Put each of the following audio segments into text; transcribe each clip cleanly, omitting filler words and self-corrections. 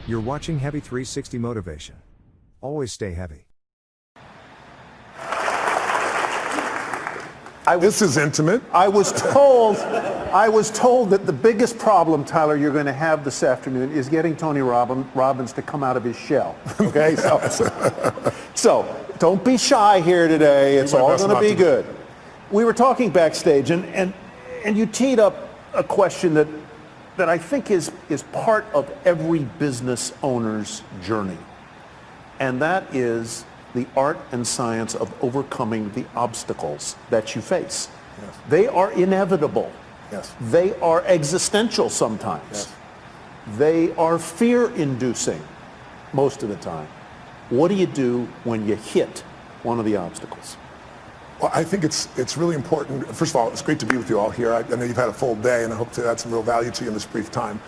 You're watching Heavy 360 Motivation. Always stay heavy. This is intimate. I was told that the biggest problem, Tyler, you're going to have this afternoon is getting Tony Robbins to come out of his shell. Okay, so don't be shy here today. It's all going to be good. We were talking backstage, and you teed up a question that I think is part of every business owner's journey, and that is the art and science of overcoming the obstacles that you face. Yes. They are inevitable. Yes. They are existential sometimes. Yes. They are fear-inducing most of the time. What do you do when you hit one of the obstacles? Well, I think it's really important. First of all, it's great to be with you all here. I know you've had a full day, and I hope to add some real value to you in this brief time.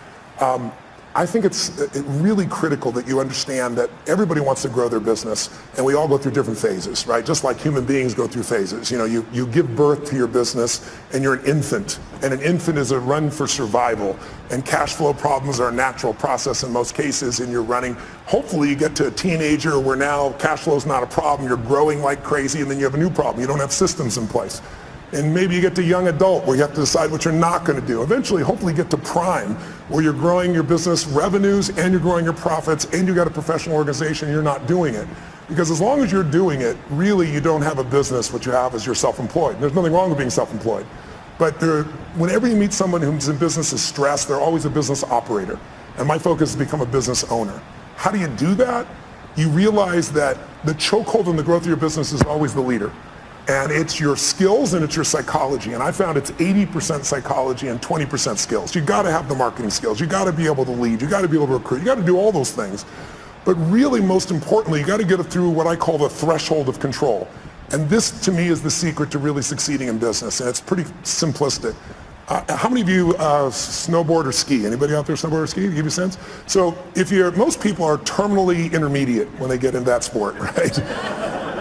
I think it's really critical that you understand that everybody wants to grow their business, and we all go through different phases, right? Just like human beings go through phases. You know, you give birth to your business, and you're an infant, and an infant is a run for survival, and cash flow problems are a natural process in most cases, and you're running. Hopefully you get to a teenager where now cash flow is not a problem, you're growing like crazy, and then you have a new problem. You don't have systems in place. And maybe you get to young adult where you have to decide what you're not going to do. Eventually, hopefully get to prime where you're growing your business revenues and you're growing your profits and you got a professional organization and you're not doing it. Because as long as you're doing it, really you don't have a business. What you have is you're self-employed. There's nothing wrong with being self-employed. But whenever you meet someone who's in business is stressed, they're always a business operator. And my focus is to become a business owner. How do you do that? You realize that the chokehold in the growth of your business is always the leader. And it's your skills and it's your psychology. And I found it's 80% psychology and 20% skills. You got to have the marketing skills. You got to be able to lead. You got to be able to recruit. You got to do all those things. But really, most importantly, you got to get it through what I call the threshold of control. And this, to me, is the secret to really succeeding in business. And it's pretty simplistic. How many of you snowboard or ski? Anybody out there snowboard or ski? To give you a sense? So most people are terminally intermediate when they get into that sport, right?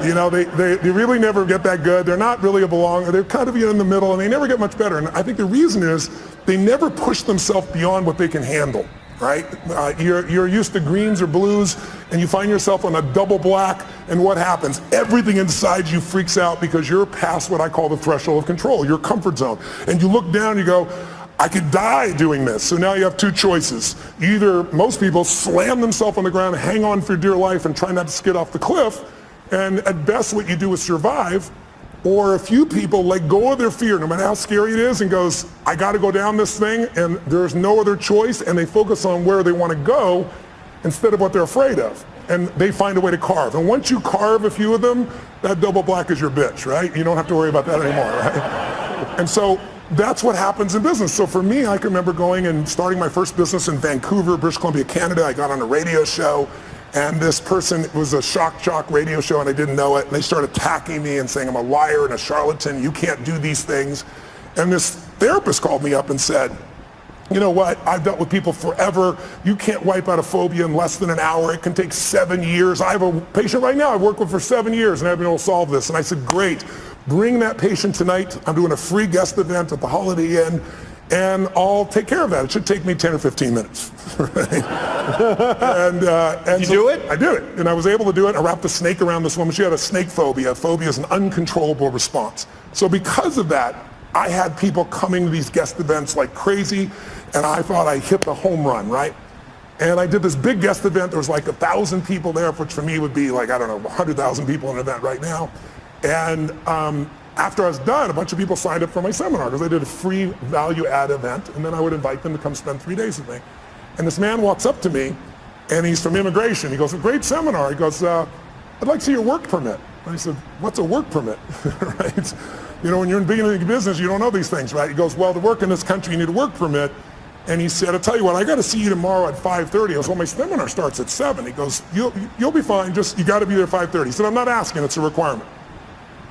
You know, they really never get that good. They're not really a belonger. They're kind of in the middle, and they never get much better. And I think the reason is they never push themselves beyond what they can handle, right? You're used to greens or blues, and you find yourself on a double black, and what happens? Everything inside you freaks out because you're past what I call the threshold of control, your comfort zone. And you look down and you go, I could die doing this. So now you have two choices. Either most people slam themselves on the ground, hang on for dear life, and try not to skid off the cliff, and at best what you do is survive, or a few people let go of their fear, no matter how scary it is, and goes, I got to go down this thing, and there's no other choice, and they focus on where they want to go instead of what they're afraid of, and they find a way to carve. And once you carve a few of them, that double black is your bitch, right? You don't have to worry about that anymore, right? And so that's what happens in business. So for me, I can remember going and starting my first business in Vancouver, British Columbia, Canada. I got on a radio show, and this person, it was a shock jock radio show, and I didn't know it, and they started attacking me and saying I'm a liar and a charlatan, you can't do these things. And this therapist called me up and said, you know what, I've dealt with people forever. You can't wipe out a phobia in less than an hour. It can take 7 years. I have a patient right now I've worked with for 7 years, and I've been able to solve this. And I said, great, bring that patient tonight. I'm doing a free guest event at the Holiday Inn, and I'll take care of that. It should take me 10 or 15 minutes. Right? and you so do it? I did it, and I was able to do it. I wrapped a snake around this woman. She had a snake phobia. Phobia is an uncontrollable response. So because of that, I had people coming to these guest events like crazy, and I thought I hit the home run, right? And I did this big guest event. There was like 1,000 people there, which for me would be like, I don't know, 100,000 people in an event right now. And after I was done, a bunch of people signed up for my seminar because I did a free value-add event, and then I would invite them to come spend 3 days with me. And this man walks up to me, and he's from immigration. He goes, a great seminar. He goes, I'd like to see your work permit. And I said, what's a work permit? Right? You know, when you're in beginning business, you don't know these things, right? He goes, well, to work in this country, you need a work permit. And he said, I'll tell you what, I got to see you tomorrow at 5:30. I goes, well, my seminar starts at 7. He goes, you'll be fine, just you got to be there at 5:30. He said, I'm not asking, it's a requirement.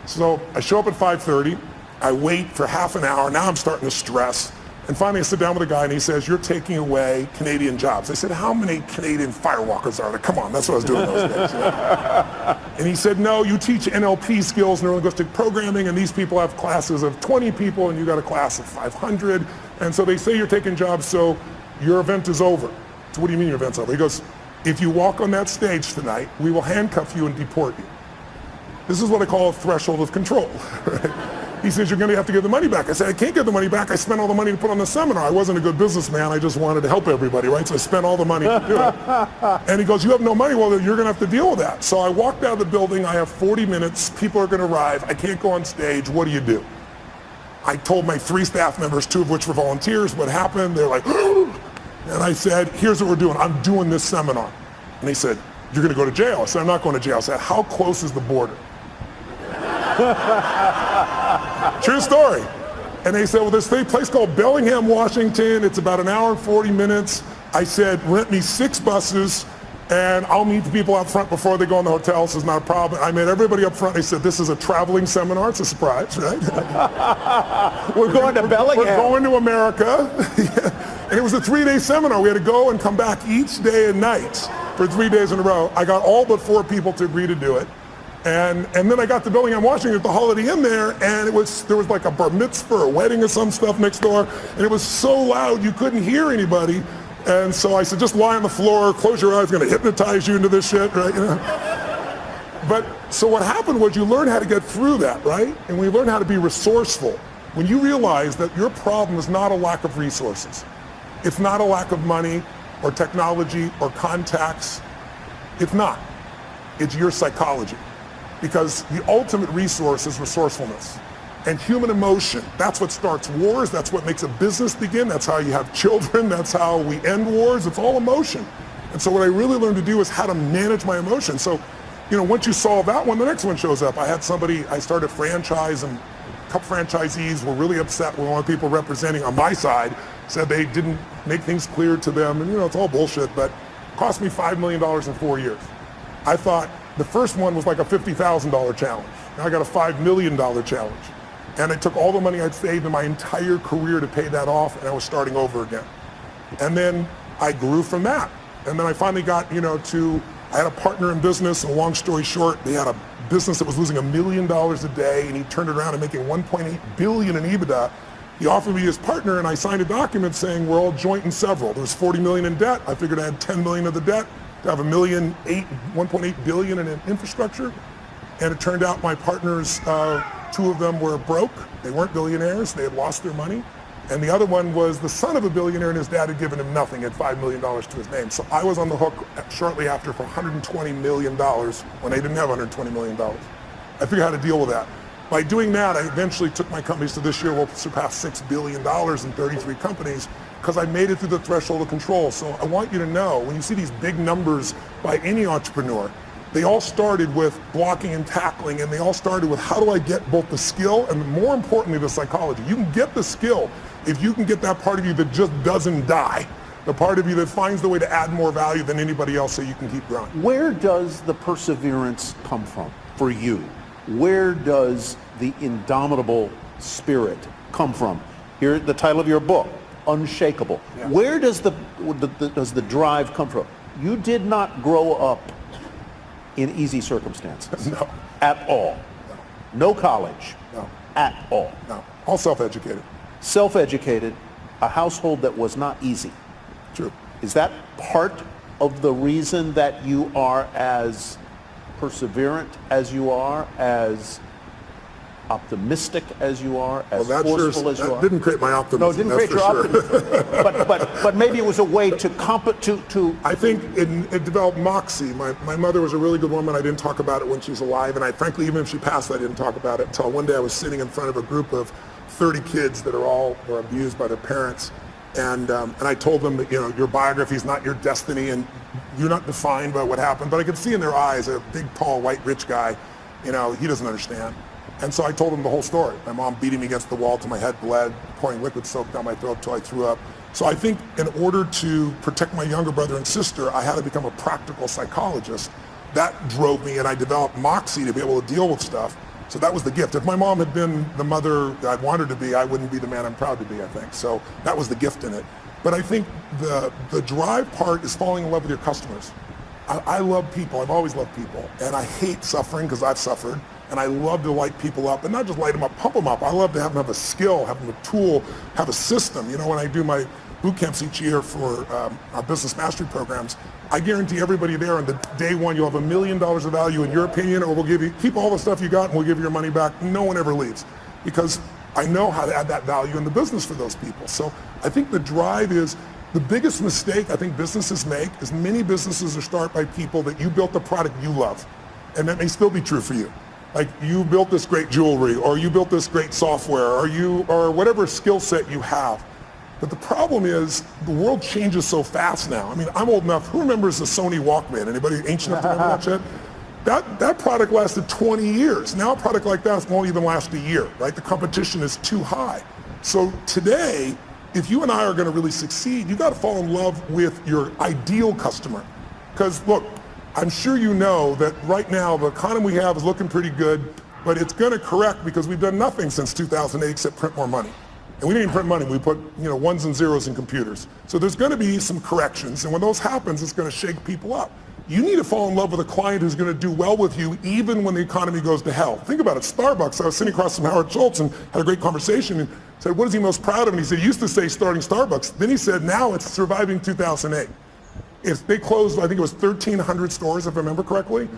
So I show up at 5:30, I wait for half an hour, now I'm starting to stress. And finally I sit down with a guy and he says, you're taking away Canadian jobs. I said, how many Canadian firewalkers are there? Come on, that's what I was doing those days. And he said, no, you teach NLP skills, neuro-linguistic programming, and these people have classes of 20 people and you got a class of 500. And so they say you're taking jobs, so your event is over. So what do you mean your event's over? He goes, if you walk on that stage tonight, we will handcuff you and deport you. This is what I call a threshold of control. Right? He says, you're going to have to give the money back. I said, I can't give the money back. I spent all the money to put on the seminar. I wasn't a good businessman. I just wanted to help everybody, right? So I spent all the money to do it. And he goes, you have no money? Well, you're going to have to deal with that. So I walked out of the building. I have 40 minutes. People are going to arrive. I can't go on stage. What do you do? I told my 3 staff members, 2 of which were volunteers, what happened. They're like, and I said, here's what we're doing. I'm doing this seminar. And he said, you're going to go to jail. I said, I'm not going to jail. I said, how close is the border? True story. And they said, well, there's a place called Bellingham, Washington. It's about 1 hour and 40 minutes. I said, rent me 6 buses and I'll meet the people out front before they go in the hotel. This is not a problem. I met everybody up front. They said, this is a traveling seminar. It's a surprise, right? We're going to Bellingham. We're going to America. And it was a 3-day seminar. We had to go and come back each day and night for 3 days in a row. I got all but 4 people to agree to do it. And then I got to Bellingham, Washington at the Holiday Inn there, and there was like a bar mitzvah or a wedding or some stuff next door, and it was so loud you couldn't hear anybody. And so I said, just lie on the floor, close your eyes, I'm going to hypnotize you into this shit, right? You know? But so what happened was you learn how to get through that, right? And we learn how to be resourceful. When you realize that your problem is not a lack of resources, it's not a lack of money or technology or contacts, it's not. It's your psychology. Because the ultimate resource is resourcefulness. And human emotion, that's what starts wars, that's what makes a business begin, that's how you have children, that's how we end wars, it's all emotion. And so what I really learned to do is how to manage my emotions. So, once you solve that one, the next one shows up. I started a franchise, and a couple franchisees were really upset when one of the people representing on my side said they didn't make things clear to them, and it's all bullshit, but it cost me $5 million in 4 years. I thought, the first one was like a $50,000 challenge. Now I got a $5 million challenge. And it took all the money I'd saved in my entire career to pay that off, and I was starting over again. And then I grew from that. And then I finally got, I had a partner in business, and long story short, they had a business that was losing $1 million a day, and he turned it around and making $1.8 billion in EBITDA. He offered me his partner, and I signed a document saying we're all joint and several. There was $40 million in debt. I figured I had $10 million of the debt to have $1.8 billion in infrastructure. And it turned out my partners, 2 of them were broke. They weren't billionaires. They had lost their money. And the other one was the son of a billionaire, and his dad had given him nothing, had $5 million to his name. So I was on the hook shortly after for $120 million when they didn't have $120 million. I figured out how to deal with that. By doing that, I eventually took my companies to this year will surpass $6 billion in 33 companies, because I made it through the threshold of control. So I want you to know, when you see these big numbers by any entrepreneur, they all started with blocking and tackling, and they all started with how do I get both the skill and, more importantly, the psychology. You can get the skill if you can get that part of you that just doesn't die, the part of you that finds the way to add more value than anybody else so you can keep growing. Where does the perseverance come from for you? Where does the indomitable spirit come from? Here, the title of your book, Unshakable. Yeah. Where does the drive come from? You did not grow up in easy circumstances. No. At all. No. No college. No. At all. No. All self-educated. Self-educated, a household that was not easy. True. Is that part of the reason that you are as perseverant as you are, as optimistic as you are, as forceful as you are? That didn't create my optimism. No, it didn't create your optimism. but maybe it was a way to I think it developed moxie. My mother was a really good woman. I didn't talk about it when she was alive, and frankly, even if she passed, I didn't talk about it until one day I was sitting in front of a group of 30 kids that were abused by their parents, and I told them that your biography is not your destiny, and you're not defined by what happened. But I could see in their eyes, a big, tall, white, rich guy, he doesn't understand. And so I told him the whole story. My mom beating me against the wall till my head bled, pouring liquid soap down my throat till I threw up. So I think in order to protect my younger brother and sister, I had to become a practical psychologist. That drove me, and I developed moxie to be able to deal with stuff. So that was the gift. If my mom had been the mother that I wanted to be, I wouldn't be the man I'm proud to be, I think. So that was the gift in it. But I think the drive part is falling in love with your customers. I love people. I've always loved people. And I hate suffering because I've suffered. And I love to light people up, and not just light them up, pump them up. I love to have them have a skill, have them a tool, have a system. When I do my boot camps each year for our business mastery programs. I guarantee everybody there on the day one you'll have $1 million of value in your opinion, or we'll give you, keep all the stuff you got and we'll give you your money back. No one ever leaves, because I know how to add that value in the business for those people. So I think the drive is, the biggest mistake I think businesses make is many businesses are started by people that you built the product you love. And that may still be true for you. Like, you built this great jewelry, or you built this great software, or whatever skill set you have. But the problem is, the world changes so fast now. I mean, I'm old enough, who remembers the Sony Walkman? Anybody ancient enough to remember that shit? That product lasted 20 years. Now a product like that won't even last a year, right? The competition is too high. So today, if you and I are gonna really succeed, you gotta fall in love with your ideal customer. Because look, I'm sure you know that right now the economy we have is looking pretty good, but it's gonna correct because we've done nothing since 2008 except print more money. And we didn't even print money, we put ones and zeros in computers. So there's gonna be some corrections, and when those happens, it's gonna shake people up. You need to fall in love with a client who's gonna do well with you even when the economy goes to hell. Think about it, Starbucks, I was sitting across from Howard Schultz and had a great conversation and said, what is he most proud of? And he said, he used to say starting Starbucks. Then he said, now it's surviving 2008. If they closed, I think it was 1,300 stores, if I remember correctly,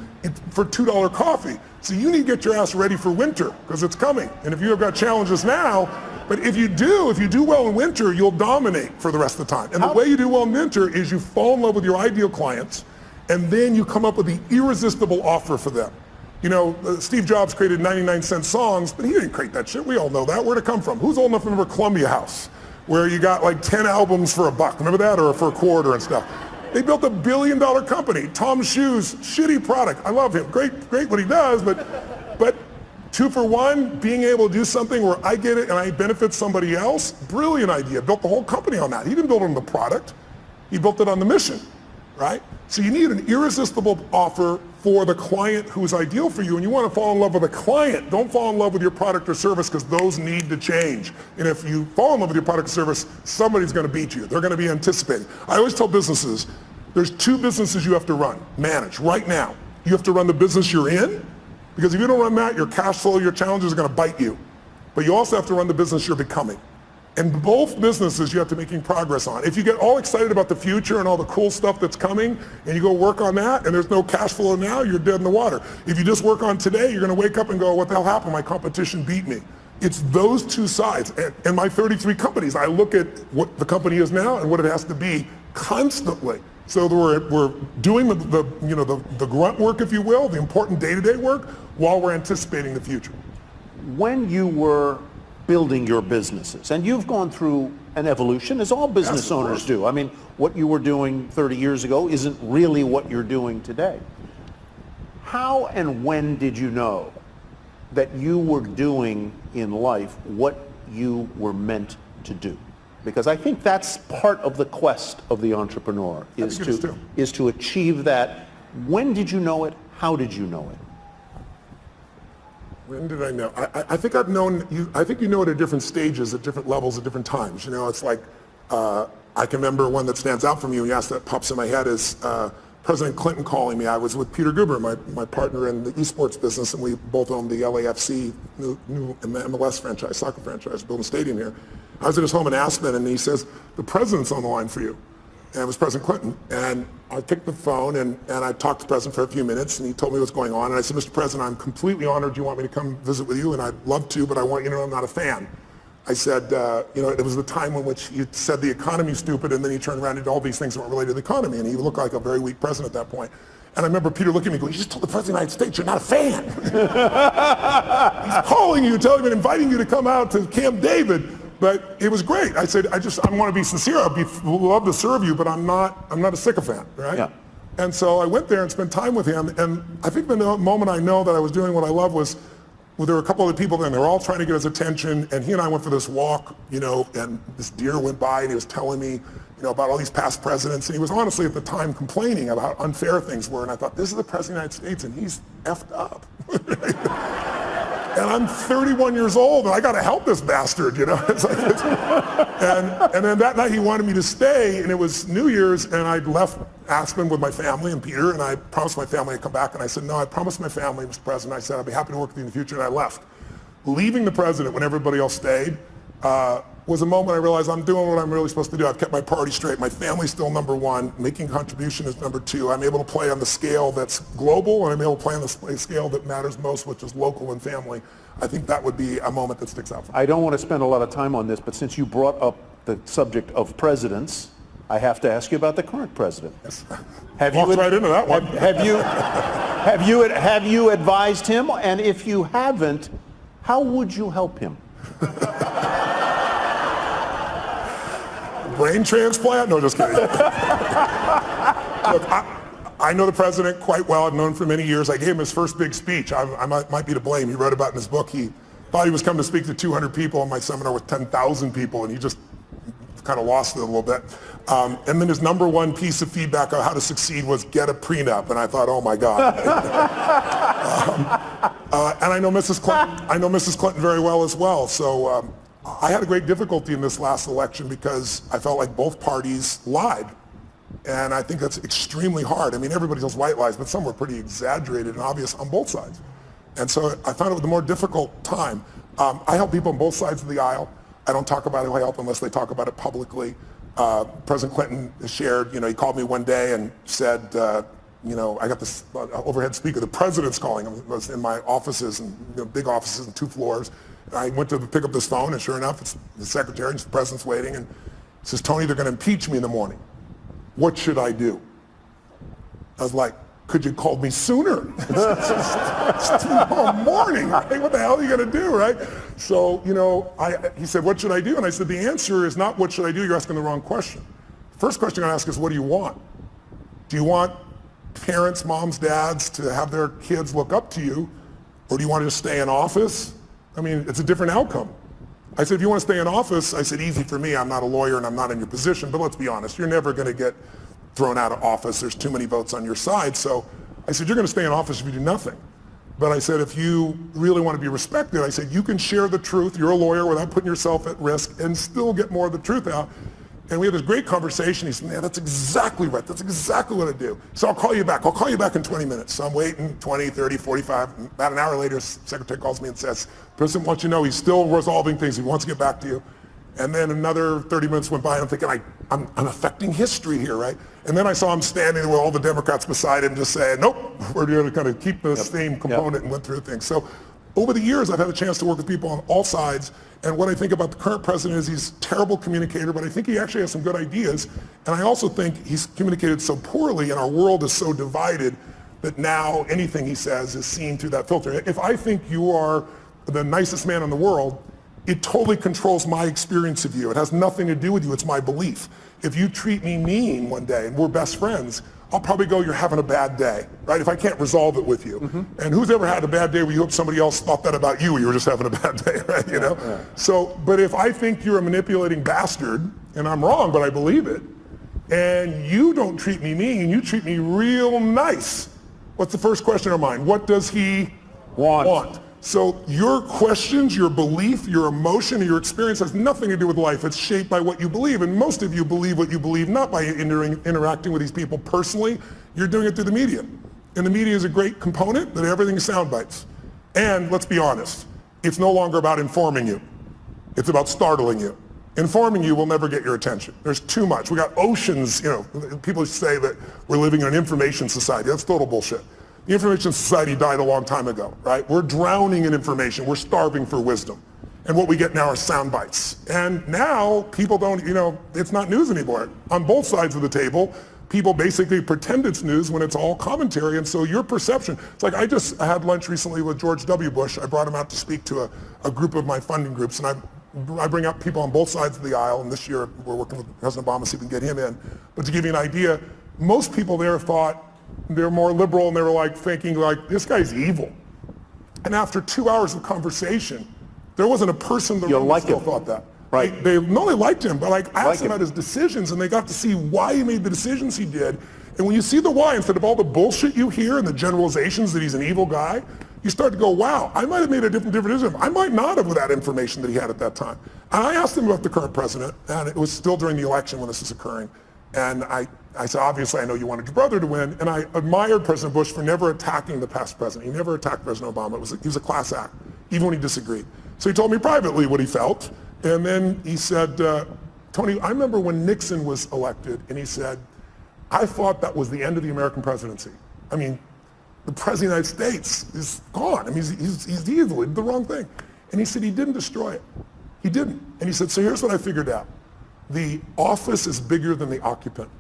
for $2 coffee. So you need to get your ass ready for winter, because it's coming. And if you have got challenges now, but if you do well in winter, you'll dominate for the rest of the time. And the way you do well in winter is you fall in love with your ideal clients, and then you come up with the irresistible offer for them. Steve Jobs created 99-cent songs, but he didn't create that shit. We all know that. Where'd it come from? Who's old enough to remember Columbia House, where you got like 10 albums for $1? Remember that? Or for a quarter and stuff. They built $1 billion company. Tom's Shoes, shitty product. I love him. Great what he does, but 2 for 1, being able to do something where I get it and I benefit somebody else, brilliant idea. Built the whole company on that. He didn't build it on the product. He built it on the mission, right? So you need an irresistible offer for the client who's ideal for you, and you want to fall in love with a client. Don't fall in love with your product or service, because those need to change. And if you fall in love with your product or service, somebody's going to beat you. They're going to be anticipating. I always tell businesses, there's 2 businesses you have to manage right now. You have to run the business you're in, because if you don't run that, your cash flow, your challenges are going to bite you. But you also have to run the business you're becoming. And both businesses you have to be making progress on. If you get all excited about the future and all the cool stuff that's coming, and you go work on that, and there's no cash flow now, you're dead in the water. If you just work on today, you're going to wake up and go, what the hell happened? My competition beat me. It's those 2 sides. And my 33 companies, I look at what the company is now and what it has to be constantly. So we're doing the grunt work, if you will, the important day-to-day work, while we're anticipating the future. When you were building your businesses, and you've gone through an evolution, as all business owners do. I mean, what you were doing 30 years ago isn't really what you're doing today. How and when did you know that you were doing in life what you were meant to do? Because I think that's part of the quest of the entrepreneur, is to achieve that. When did you know it? How did you know it? When did I know? I think I've known you. I think you know it at different stages, at different levels, at different times. It's like I can remember one that stands out from you. Yes, that pops in my head is President Clinton calling me. I was with Peter Guber, my partner in the esports business, and we both owned the LAFC new MLS franchise, soccer franchise, building a stadium here. I was at his home in Aspen, and he says, the president's on the line for you. And it was President Clinton. And I picked the phone, and I talked to the president for a few minutes, and he told me what's going on. And I said, Mr. President, I'm completely honored you want me to come visit with you, and I'd love to, but I want you to know I'm not a fan. I said, it was the time in which you said the economy's stupid, and then you turned around and did all these things that weren't related to the economy, and he looked like a very weak president at that point. And I remember Peter looking at me going, you just told the President of the United States you're not a fan. He's calling you, telling you, and inviting you to come out to Camp David. But it was great. I said, I want to be sincere. I'd love to serve you, but I'm not a sycophant, right? Yeah. And so I went there and spent time with him. And I think the moment I know that I was doing what I love was, there were a couple of people there, and they were all trying to get his attention. And he and I went for this walk, and this deer went by, and he was telling me, about all these past presidents. And he was honestly at the time complaining about how unfair things were. And I thought, this is the President of the United States, and he's effed up. And I'm 31 years old, and I got to help this bastard, and then that night he wanted me to stay, and it was New Year's, and I left Aspen with my family and Peter, and I promised my family I'd come back, and I said, no, I promised my family, Mr. President, I said, I'd be happy to work with you in the future, and I left. Leaving the president when everybody else stayed was a moment I realized I'm doing what I'm really supposed to do. I've kept my priorities straight. My family's still number one. Making contribution is number two. I'm able to play on the scale that's global, and I'm able to play on the scale that matters most, which is local and family. I think that would be a moment that sticks out for me. I don't want to spend a lot of time on this, but since you brought up the subject of presidents, I have to ask you about the current president. Yes. Walked right into that one. Have you advised him? And if you haven't, how would you help him? Brain transplant? No, just kidding. Look, I know the president quite well. I've known him for many years. I gave him his first big speech. I might be to blame. He wrote about it in his book. He thought he was coming to speak to 200 people in my seminar with 10,000 people, and he just kind of lost it a little bit. And then his number one piece of feedback on how to succeed was get a prenup. And I thought, oh my God. And I know Mrs. Clinton. I know Mrs. Clinton very well as well. So I had a great difficulty in this last election because I felt like both parties lied. And I think that's extremely hard. I mean, everybody tells white lies, but some were pretty exaggerated and obvious on both sides. And so I found it was the more difficult time. I help people on both sides of the aisle. I don't talk about who I help unless they talk about it publicly. President Clinton shared, he called me one day and said, I got this overhead speaker, the president's calling him. It was in my offices, and big offices and 2 floors. And I went to pick up this phone, and sure enough, it's the secretary, and the president's waiting, and he says, Tony, they're going to impeach me in the morning. What should I do? I was like, could you call me sooner? It's tomorrow morning, right? What the hell are you going to do, right? So, he said, what should I do? And I said, the answer is not what should I do, you're asking the wrong question. First question I'm going to ask is, what do you want? Do you want parents, moms, dads to have their kids look up to you? Or do you want to just stay in office? I mean, it's a different outcome. I said, if you want to stay in office, I said, easy for me. I'm not a lawyer and I'm not in your position, but let's be honest, you're never going to get thrown out of office. There's too many votes on your side. So I said, you're going to stay in office if you do nothing. But I said, if you really want to be respected, I said, you can share the truth. You're a lawyer without putting yourself at risk and still get more of the truth out. And we had this great conversation. He said, man, that's exactly right. That's exactly what I do. So I'll call you back. I'll call you back in 20 minutes. So I'm waiting 20, 30, 45. About an hour later, the secretary calls me and says, President wants you to know he's still resolving things. He wants to get back to you. And then another 30 minutes went by, and I'm thinking, I'm affecting history here, right? And then I saw him standing with all the Democrats beside him just saying, nope, we're going to kind of keep the same component and went through things. So over the years, I've had a chance to work with people on all sides. And what I think about the current president is he's a terrible communicator, but I think he actually has some good ideas. And I also think he's communicated so poorly, and our world is so divided that now anything he says is seen through that filter. If I think you are the nicest man in the world, it totally controls my experience of you. It has nothing to do with you. It's my belief. If you treat me mean one day and we're best friends, I'll probably go, you're having a bad day, right? If I can't resolve it with you. Mm-hmm. And who's ever had a bad day where you hope somebody else thought that about you, or you were just having a bad day, right? Yeah. So, but if I think you're a manipulating bastard, and I'm wrong, but I believe it, and you don't treat me mean, you treat me real nice, what's the first question in our mind? What does he want? So your questions, your belief, your emotion, your experience has nothing to do with life. It's shaped by what you believe. And most of you believe what you believe not by interacting with these people personally. You're doing it through the media. And the media is a great component, but everything is sound bites. And let's be honest, it's no longer about informing you. It's about startling you. Informing you will never get your attention. There's too much. We got oceans, people say that we're living in an information society. That's total bullshit. The information society died a long time ago, right? We're drowning in information. We're starving for wisdom. And what we get now are sound bites. And now people don't, it's not news anymore. On both sides of the table, people basically pretend it's news when it's all commentary. And so your perception, it's like I had lunch recently with George W. Bush. I brought him out to speak to a group of my funding groups. And I bring up people on both sides of the aisle. And this year we're working with President Obama to see if we can get him in. But to give you an idea, most people there thought, they're more liberal, and they were thinking this guy's evil. And after 2 hours of conversation, there wasn't a person in the room who still thought that. Right. They liked him, but I asked them about his decisions, and they got to see why he made the decisions he did. And when you see the why, instead of all the bullshit you hear and the generalizations that he's an evil guy, you start to go, wow, I might have made a different decision. I might not have with that information that he had at that time. And I asked him about the current president, and it was still during the election when this was occurring. And I said, obviously, I know you wanted your brother to win. And I admired President Bush for never attacking the past president. He never attacked President Obama. He was a class act, even when he disagreed. So he told me privately what he felt. And then he said, Tony, I remember when Nixon was elected, and he said, I thought that was the end of the American presidency. I mean, the President of the United States is gone. I mean, he's evil, he did the wrong thing. And he said he didn't destroy it. He didn't. And he said, so here's what I figured out. The office is bigger than the occupant.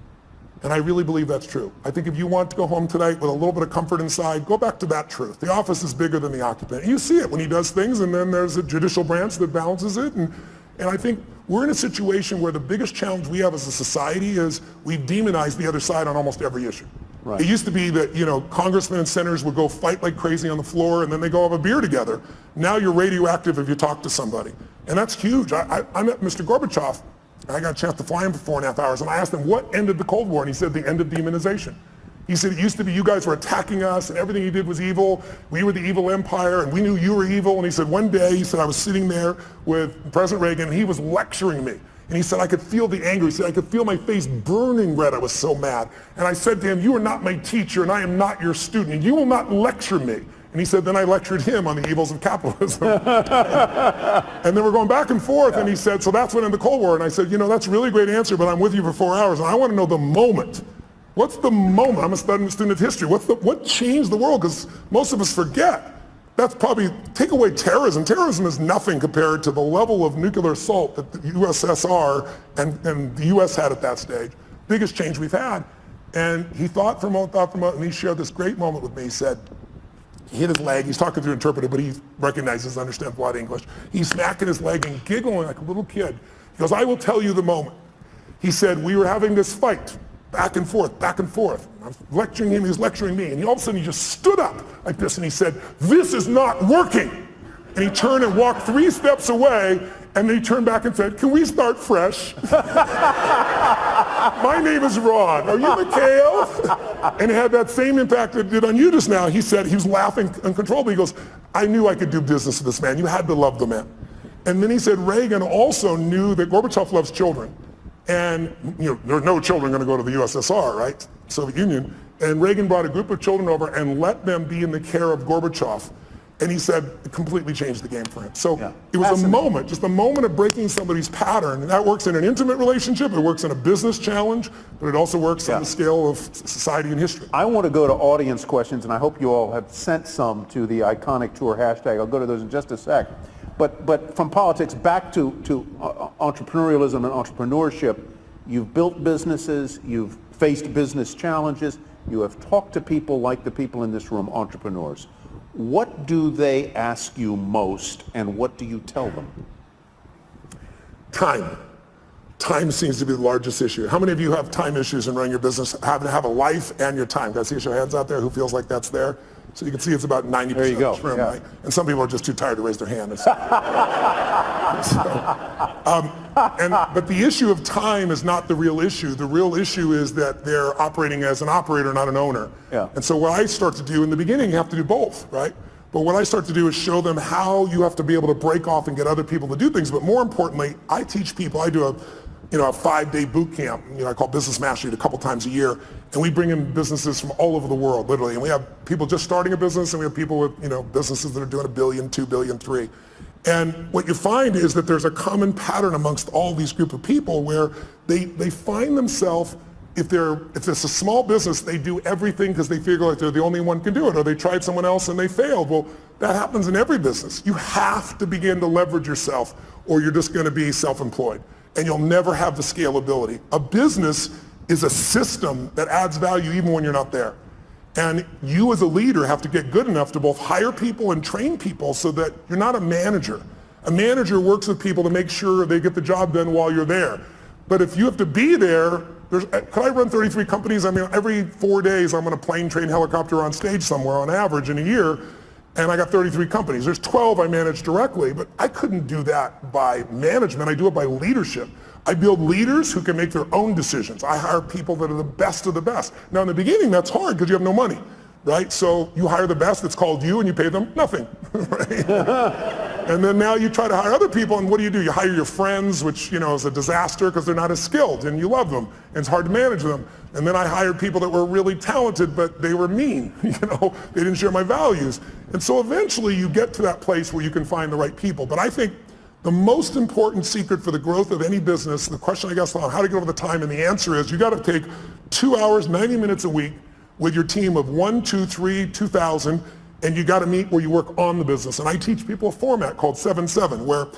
And I really believe that's true. I think if you want to go home tonight with a little bit of comfort inside, go back to that truth. The office is bigger than the occupant. And you see it when he does things, and then there's a judicial branch that balances it. And I think we're in a situation where the biggest challenge we have as a society is we've demonized the other side on almost every issue. Right. It used to be that, congressmen and senators would go fight like crazy on the floor, and then they go have a beer together. Now you're radioactive if you talk to somebody. And that's huge. I met Mr. Gorbachev. I got a chance to fly him for 4.5 hours, and I asked him what ended the Cold War, and he said the end of demonization. He said it used to be you guys were attacking us, and everything you did was evil. We were the evil empire, and we knew you were evil. And he said one day, he said I was sitting there with President Reagan, and he was lecturing me. And he said I could feel the anger. He said I could feel my face burning red. I was so mad. And I said to him, you are not my teacher, and I am not your student, and you will not lecture me. And he said, then I lectured him on the evils of capitalism. And then we're going back and forth, and he said, so that's when in the Cold War. And I said, that's a really great answer, but I'm with you for 4 hours, and I want to know the moment. What's the moment? I'm a student of history. What changed the world? Because most of us forget. That's probably, take away terrorism. Terrorism is nothing compared to the level of nuclear assault that the USSR and the US had at that stage. Biggest change we've had. And he thought for a moment, and he shared this great moment with me. He said, he hit his leg, he's talking through an interpreter, but he recognizes, understands a lot of English. He's smacking his leg and giggling like a little kid. He goes, I will tell you the moment. He said, we were having this fight, back and forth, back and forth. I was lecturing him, he was lecturing me, and all of a sudden he just stood up like this, and he said, this is not working. And he turned and walked 3 steps away, and then he turned back and said, can we start fresh? My name is Ron. Are you Mikhail? And it had that same impact it did on you just now. He said, he was laughing uncontrollably. He goes, I knew I could do business with this man. You had to love the man. And then he said, Reagan also knew that Gorbachev loves children. And there are no children going to go to the USSR, right? Soviet Union. And Reagan brought a group of children over and let them be in the care of Gorbachev. And he said it completely changed the game for him. So it was a moment, just a moment of breaking somebody's pattern. And that works in an intimate relationship, it works in a business challenge, but it also works on the scale of society and history. I want to go to audience questions, and I hope you all have sent some to the Iconic Tour hashtag. I'll go to those in just a sec. But from politics back to entrepreneurialism and entrepreneurship, you've built businesses, you've faced business challenges, you have talked to people like the people in this room, entrepreneurs. What do they ask you most, and what do you tell them? Time. Time seems to be the largest issue. How many of you have time issues in running your business, having to have a life and your time? Can I see your hands out there who feels like that's there? So you can see it's about 90% there you go. of this room, right? And some people are just too tired to raise their hand. But the issue of time is not the real issue. The real issue is that they're operating as an operator, not an owner. And so what I start to do in the beginning, you have to do both, right? But what I start to do is show them how you have to be able to break off and get other people to do things. But more importantly, I teach people, I do a 5-day boot camp, I call Business Mastery, a couple times a year. And we bring in businesses from all over the world, literally. And we have people just starting a business, and we have people with, businesses that are doing $1 billion, $2 billion, $3 billion. And what you find is that there's a common pattern amongst all these group of people where they find themselves, if it's a small business, they do everything because they feel like they're the only one who can do it, or they tried someone else and they failed. Well, that happens in every business. You have to begin to leverage yourself, or you're just going to be self-employed, and you'll never have the scalability. A business is a system that adds value even when you're not there. And you as a leader have to get good enough to both hire people and train people so that you're not a manager. A manager works with people to make sure they get the job done while you're there. But if you have to be there, could I run 33 companies? I mean, every 4 days I'm on a plane, train, helicopter on stage somewhere on average in a year, and I got 33 companies. There's 12 I manage directly, but I couldn't do that by management. I do it by leadership. I build leaders who can make their own decisions. I hire people that are the best of the best. Now in the beginning, that's hard because you have no money, right? So you hire the best, it's called you, and you pay them nothing, right? And then now you try to hire other people, and what do? You hire your friends, which is a disaster because they're not as skilled, and you love them, and it's hard to manage them. And then I hired people that were really talented, but they were mean, they didn't share my values. And so eventually you get to that place where you can find the right people. But I think The most important secret for the growth of any business, the question I guess on how to get over the time, and the answer is you got to take 2 hours, 90 minutes a week with your team of 1, 2, 3, 2,000, and you got to meet where you work on the business. And I teach people a format called 7-7, where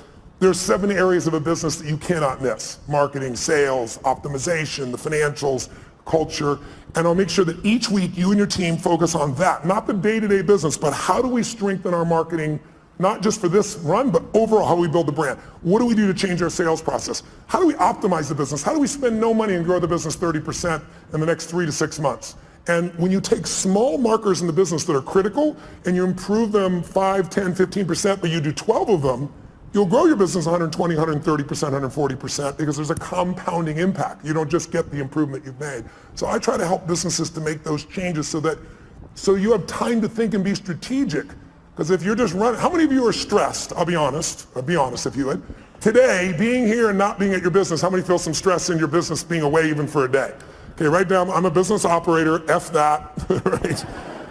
there's 7 areas of a business that you cannot miss: marketing, sales, optimization, the financials, culture. And I'll make sure that each week you and your team focus on that, not the day-to-day business, but how do we strengthen our marketing, not just for this run, but overall how we build the brand. What do we do to change our sales process? How do we optimize the business? How do we spend no money and grow the business 30% in the next 3 to 6 months? And when you take small markers in the business that are critical and you improve them 5, 10, 15%, but you do 12 of them, you'll grow your business 120, 130%, 140% because there's a compounding impact. You don't just get the improvement you've made. So I try to help businesses to make those changes so you have time to think and be strategic. Because if you're just running, how many of you are stressed? I'll be honest if you would. Today, being here and not being at your business, how many feel some stress in your business being away even for a day? Okay, right now, I'm a business operator, F that, right?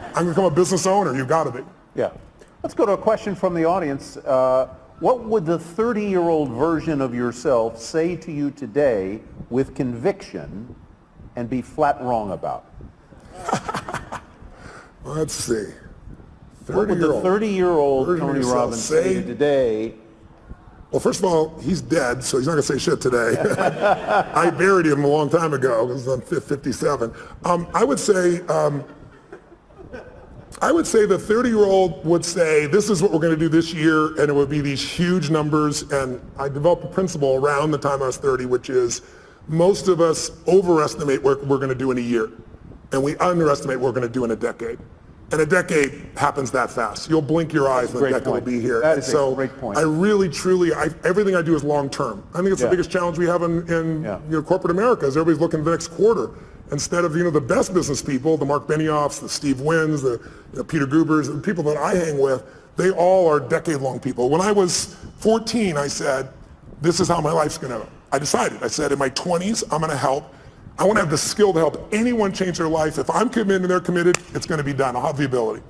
I'm gonna become a business owner, you've gotta be. Yeah. Let's go to a question from the audience. What would the 30-year-old version of yourself say to you today with conviction and be flat wrong about? Let's see. What would the 30-year-old Tony Robbins say to you today? Well, first of all, he's dead, so he's not going to say shit today. I buried him a long time ago. It was on 57. I would say the 30-year-old would say, this is what we're going to do this year, and it would be these huge numbers. And I developed a principle around the time I was 30, which is most of us overestimate what we're going to do in a year, and we underestimate what we're going to do in a decade. And a decade happens that fast. You'll blink your eyes and the decade will be here. That is a great point. I really, truly, everything I do is long term. I think it's the biggest challenge we have in corporate America is everybody's looking at the next quarter. Instead of the best business people, the Mark Benioffs, the Steve Wynns, the Peter Gubers, the people that I hang with, they all are decade-long people. When I was 14, I said, this is how my life's going to. I decided. I said, in my 20s, I'm going to help. I want to have the skill to help anyone change their life. If I'm committed and they're committed, it's going to be done. I'll have the ability.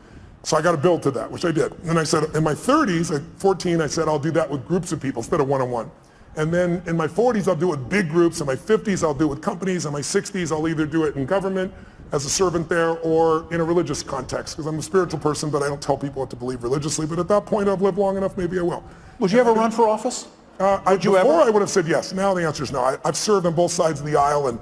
So I got to build to that, which I did. And then I said, in my 30s, at 14, I said, I'll do that with groups of people instead of one-on-one. And then in my 40s, I'll do it with big groups. In my 50s, I'll do it with companies. In my 60s, I'll either do it in government as a servant there or in a religious context, because I'm a spiritual person, but I don't tell people what to believe religiously. But at that point, I've lived long enough, maybe I will. Would you ever run for office? Before I would have said yes. Now the answer is no. I've served on both sides of the aisle, and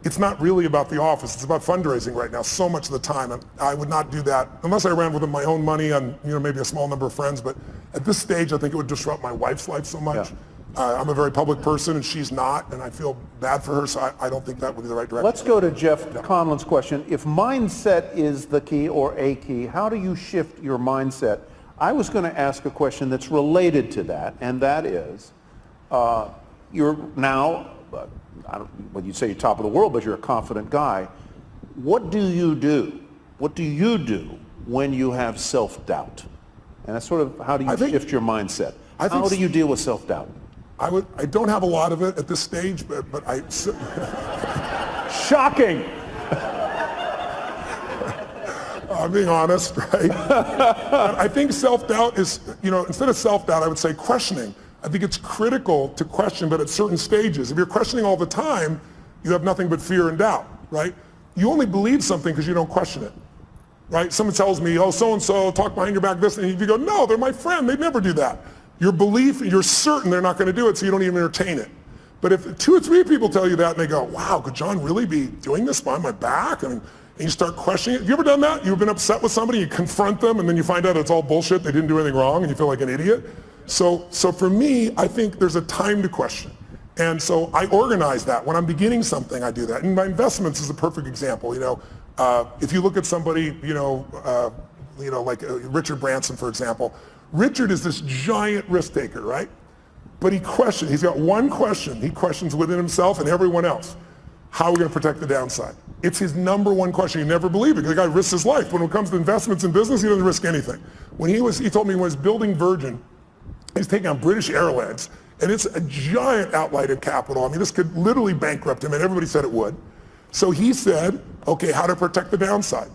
it's not really about the office. It's about fundraising right now so much of the time. And I would not do that unless I ran with my own money on maybe a small number of friends. But at this stage, I think it would disrupt my wife's life so much. Yeah. I'm a very public person, and she's not, and I feel bad for her, so I don't think that would be the right direction. Let's go to Jeff Conlon's question. If mindset is the key or a key, how do you shift your mindset? I was going to ask a question that's related to that, and that is, you're now, well, you say you're top of the world, but you're a confident guy. What do you do? What do you do when you have self-doubt? And that's sort of, how do you shift your mindset? How do you deal with self-doubt? I don't have a lot of it at this stage, but I... Shocking! I'm being honest, right? I think self-doubt is, instead of self-doubt, I would say questioning. I think it's critical to question, but at certain stages. If you're questioning all the time, you have nothing but fear and doubt, right? You only believe something because you don't question it, right? Someone tells me, oh, so-and-so, talk behind your back this, and you go, no, they're my friend, they'd never do that. Your belief, you're certain they're not going to do it, so you don't even entertain it. But if 2 or 3 people tell you that and they go, wow, could John really be doing this behind my back? And you start questioning it. Have you ever done that? You've been upset with somebody, you confront them, and then you find out it's all bullshit, they didn't do anything wrong, and you feel like an idiot? So for me, I think there's a time to question. And so I organize that. When I'm beginning something, I do that. And my investments is a perfect example. If you look at somebody, like Richard Branson, for example. Richard is this giant risk taker, right? But he's got one question. He questions within himself and everyone else. How are we going to protect the downside? It's his number one question. You never believe it because the guy risks his life. When it comes to investments in business, he doesn't risk anything. He told me when he was building Virgin, he's taking on British Airways, and it's a giant outlay of capital. I mean, this could literally bankrupt him, and everybody said it would. So he said, okay, how to protect the downside?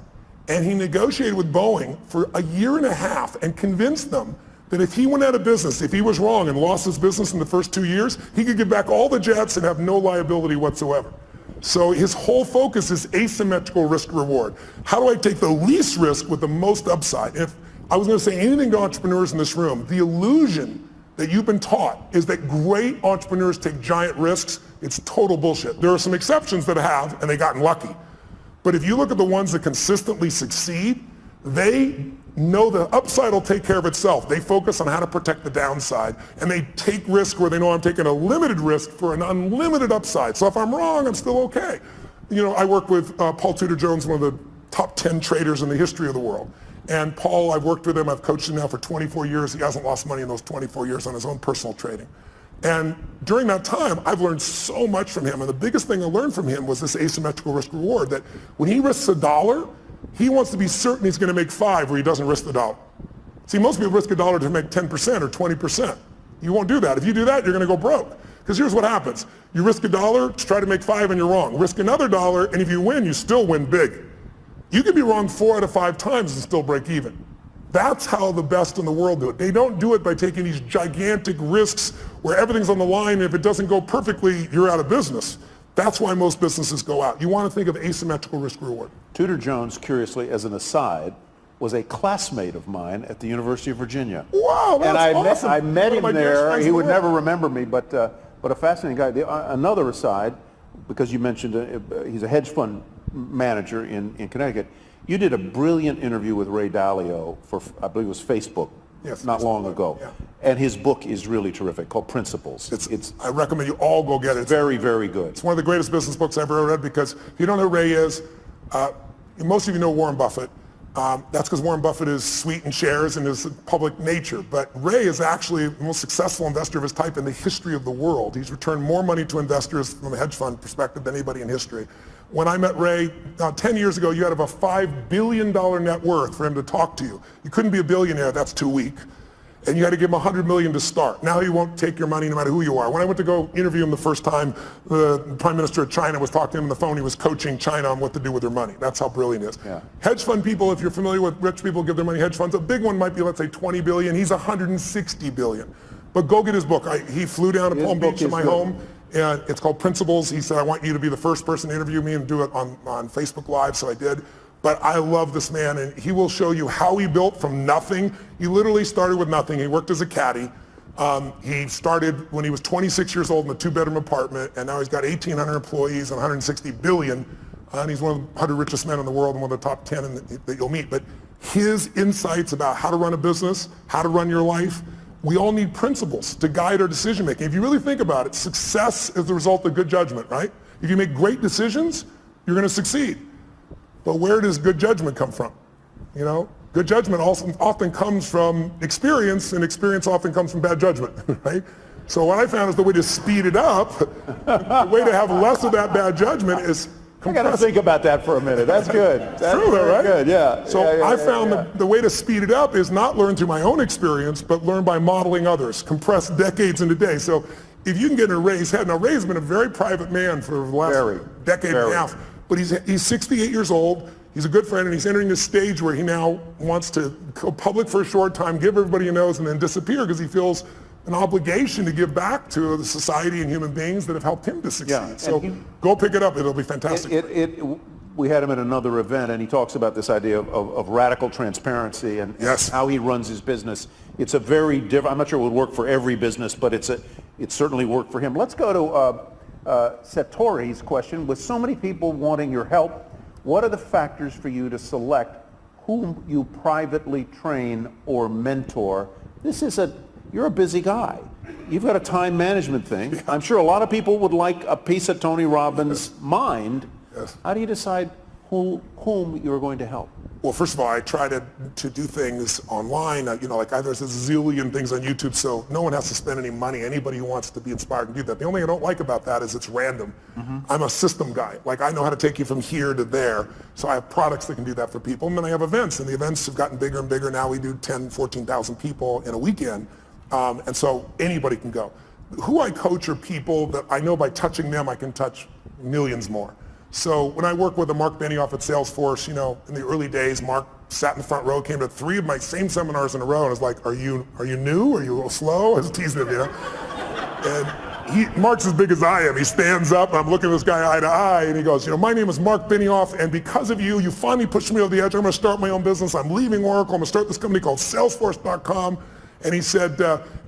And he negotiated with Boeing for 1.5 years and convinced them that if he went out of business, if he was wrong and lost his business in the first 2 years, he could give back all the jets and have no liability whatsoever. So his whole focus is asymmetrical risk reward. How do I take the least risk with the most upside? If I was going to say anything to entrepreneurs in this room, the illusion that you've been taught is that great entrepreneurs take giant risks. It's total bullshit. There are some exceptions that have, and they've gotten lucky. But if you look at the ones that consistently succeed, they know the upside will take care of itself. They focus on how to protect the downside, and they take risk where they know I'm taking a limited risk for an unlimited upside. So if I'm wrong, I'm still okay. You know, I work with Paul Tudor Jones, one of the top 10 traders in the history of the world. And Paul, I've worked with him, I've coached him now for 24 years. He hasn't lost money in those 24 years on his own personal trading. And during that time, I've learned so much from him. And the biggest thing I learned from him was this asymmetrical risk reward, that when he risks $1, he wants to be certain he's going to make $5 where he doesn't risk the $1. See, most people risk $1 to make 10% or 20%. You won't do that. If you do that, you're going to go broke. Because here's what happens. You risk $1 to try to make $5 and you're wrong. Risk another $1, and if you win, you still win big. You can be wrong 4 out of 5 times and still break even. That's how the best in the world do it. They don't do it by taking these gigantic risks where everything's on the line, and if it doesn't go perfectly, you're out of business. That's why most businesses go out. You want to think of asymmetrical risk reward. Tudor Jones, curiously, as an aside, was a classmate of mine at the University of Virginia. Wow, that's awesome. I met him there. He would never never remember me, but a fascinating guy. Another aside, because you mentioned he's a hedge fund manager in Connecticut. You did a brilliant interview with Ray Dalio for, I believe it was Facebook, not long ago. Yeah. And his book is really terrific, called Principles. I recommend you all go get it. It's very, very good. It's one of the greatest business books I've ever read, because if you don't know who Ray is, most of you know Warren Buffett. That's because Warren Buffett is sweet in shares and his public nature. But Ray is actually the most successful investor of his type in the history of the world. He's returned more money to investors from a hedge fund perspective than anybody in history. When I met Ray 10 years ago, you had to have a $5 billion net worth for him to talk to you. You couldn't be a billionaire, that's too weak. And you had to give him $100 million to start. Now he won't take your money no matter who you are. When I went to go interview him the first time, the Prime Minister of China was talking to him on the phone. He was coaching China on what to do with their money. That's how brilliant he is. Yeah. Hedge fund people, if you're familiar with rich people give their money to hedge funds, a big one might be, let's say, 20 billion. He's 160 billion. But go get his book. He flew down to Palm Beach to my home. And it's called Principles. He said, I want you to be the first person to interview me and do it on Facebook Live, so I did. But I love this man, and he will show you how he built from nothing. He literally started with nothing. He worked as a caddy. He started when he was 26 years old in a 2-bedroom apartment, and now he's got 1,800 employees and 160 billion. And he's one of the 100 richest men in the world and one of the top 10 that you'll meet. But his insights about how to run a business, how to run your life, we all need principles to guide our decision making. If you really think about it, success is the result of good judgment, right? If you make great decisions, you're going to succeed. But where does good judgment come from? You know, good judgment often comes from experience, and experience often comes from bad judgment, right? So what I found is the way to speed it up, the way to have less of that bad judgment is I got to think about that for a minute. That's good. That's true, though, right? Good, yeah. So I found the way to speed it up is not learn through my own experience, but learn by modeling others, compress decades into days. So if you can get in Ray's head, now Ray's been a very private man for the last decade and a half, but he's 68 years old. He's a good friend, and he's entering this stage where he now wants to go public for a short time, give everybody he knows, and then disappear because he feels an obligation to give back to the society and human beings that have helped him to succeed. Yeah, so go pick it up. It'll be fantastic. We had him at another event, and he talks about this idea of radical transparency and how he runs his business. It's a very different, I'm not sure it would work for every business, but it certainly worked for him. Let's go to Satori's question. With so many people wanting your help, what are the factors for you to select whom you privately train or mentor? You're a busy guy. You've got a time management thing. Yeah. I'm sure a lot of people would like a piece of Tony Robbins' mind. Yes. How do you decide whom you're going to help? Well, first of all, I try to do things online. Like there's a zillion things on YouTube, so no one has to spend any money. Anybody who wants to be inspired can do that. The only thing I don't like about that is it's random. Mm-hmm. I'm a system guy. Like I know how to take you from here to there. So I have products that can do that for people. And then I have events, and the events have gotten bigger and bigger. Now we do 10,000, 14,000 people in a weekend. And so anybody can go. Who I coach are people that I know by touching them I can touch millions more. So when I worked with Mark Benioff at Salesforce, you know, in the early days, Mark sat in the front row, came to 3 of my same seminars in a row, and was like, are you new? Are you a little slow? I was teasing him, you know? And Mark's as big as I am. He stands up, I'm looking at this guy eye to eye, and he goes, you know, my name is Mark Benioff, and because of you, you finally pushed me over the edge. I'm gonna start my own business. I'm leaving Oracle. I'm gonna start this company called Salesforce.com. And he said,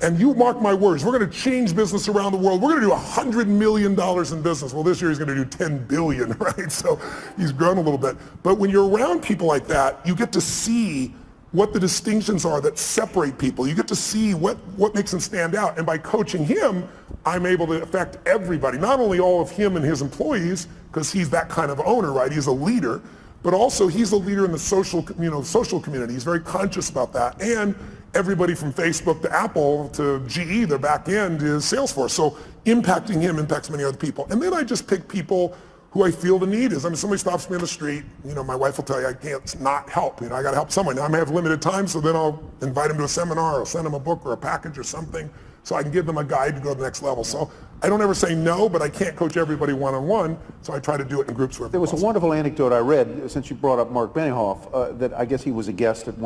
and you mark my words, we're going to change business around the world. We're going to do $100 million in business. Well, this year he's going to do 10 billion, right? So he's grown a little bit. But when you're around people like that, you get to see what the distinctions are that separate people. You get to see what makes them stand out. And by coaching him, I'm able to affect everybody, not only all of him and his employees, because he's that kind of owner, right? He's a leader, but also he's a leader in the social community. He's very conscious about that. And everybody from Facebook to Apple to GE, their back end is Salesforce. So impacting him impacts many other people. And then I just pick people who I feel the need is. I mean, somebody stops me on the street, you know, my wife will tell you I can't not help. You know, I got to help someone. Now I may have limited time, so then I'll invite them to a seminar or send them a book or a package or something so I can give them a guide to go to the next level. So I don't ever say no, but I can't coach everybody one-on-one, so I try to do it in groups where there was a wonderful anecdote I read, since you brought up Mark Benioff, that I guess he was a guest at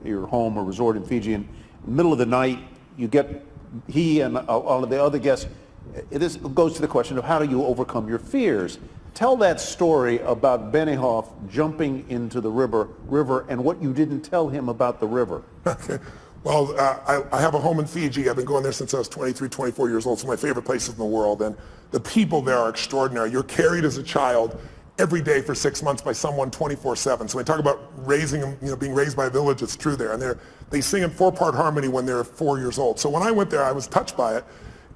your home or resort in Fiji, and in the middle of the night, you get, he and all of the other guests, this goes to the question of how do you overcome your fears. Tell that story about Benioff jumping into the river and what you didn't tell him about the river. Okay. Well, I have a home in Fiji. I've been going there since I was 23, 24 years old. It's my favorite places in the world. And the people there are extraordinary. You're carried as a child every day for 6 months by someone 24/7. So when I talk about raising them, you know, being raised by a village, it's true there. And they sing in 4-part harmony when they're 4 years old. So when I went there, I was touched by it.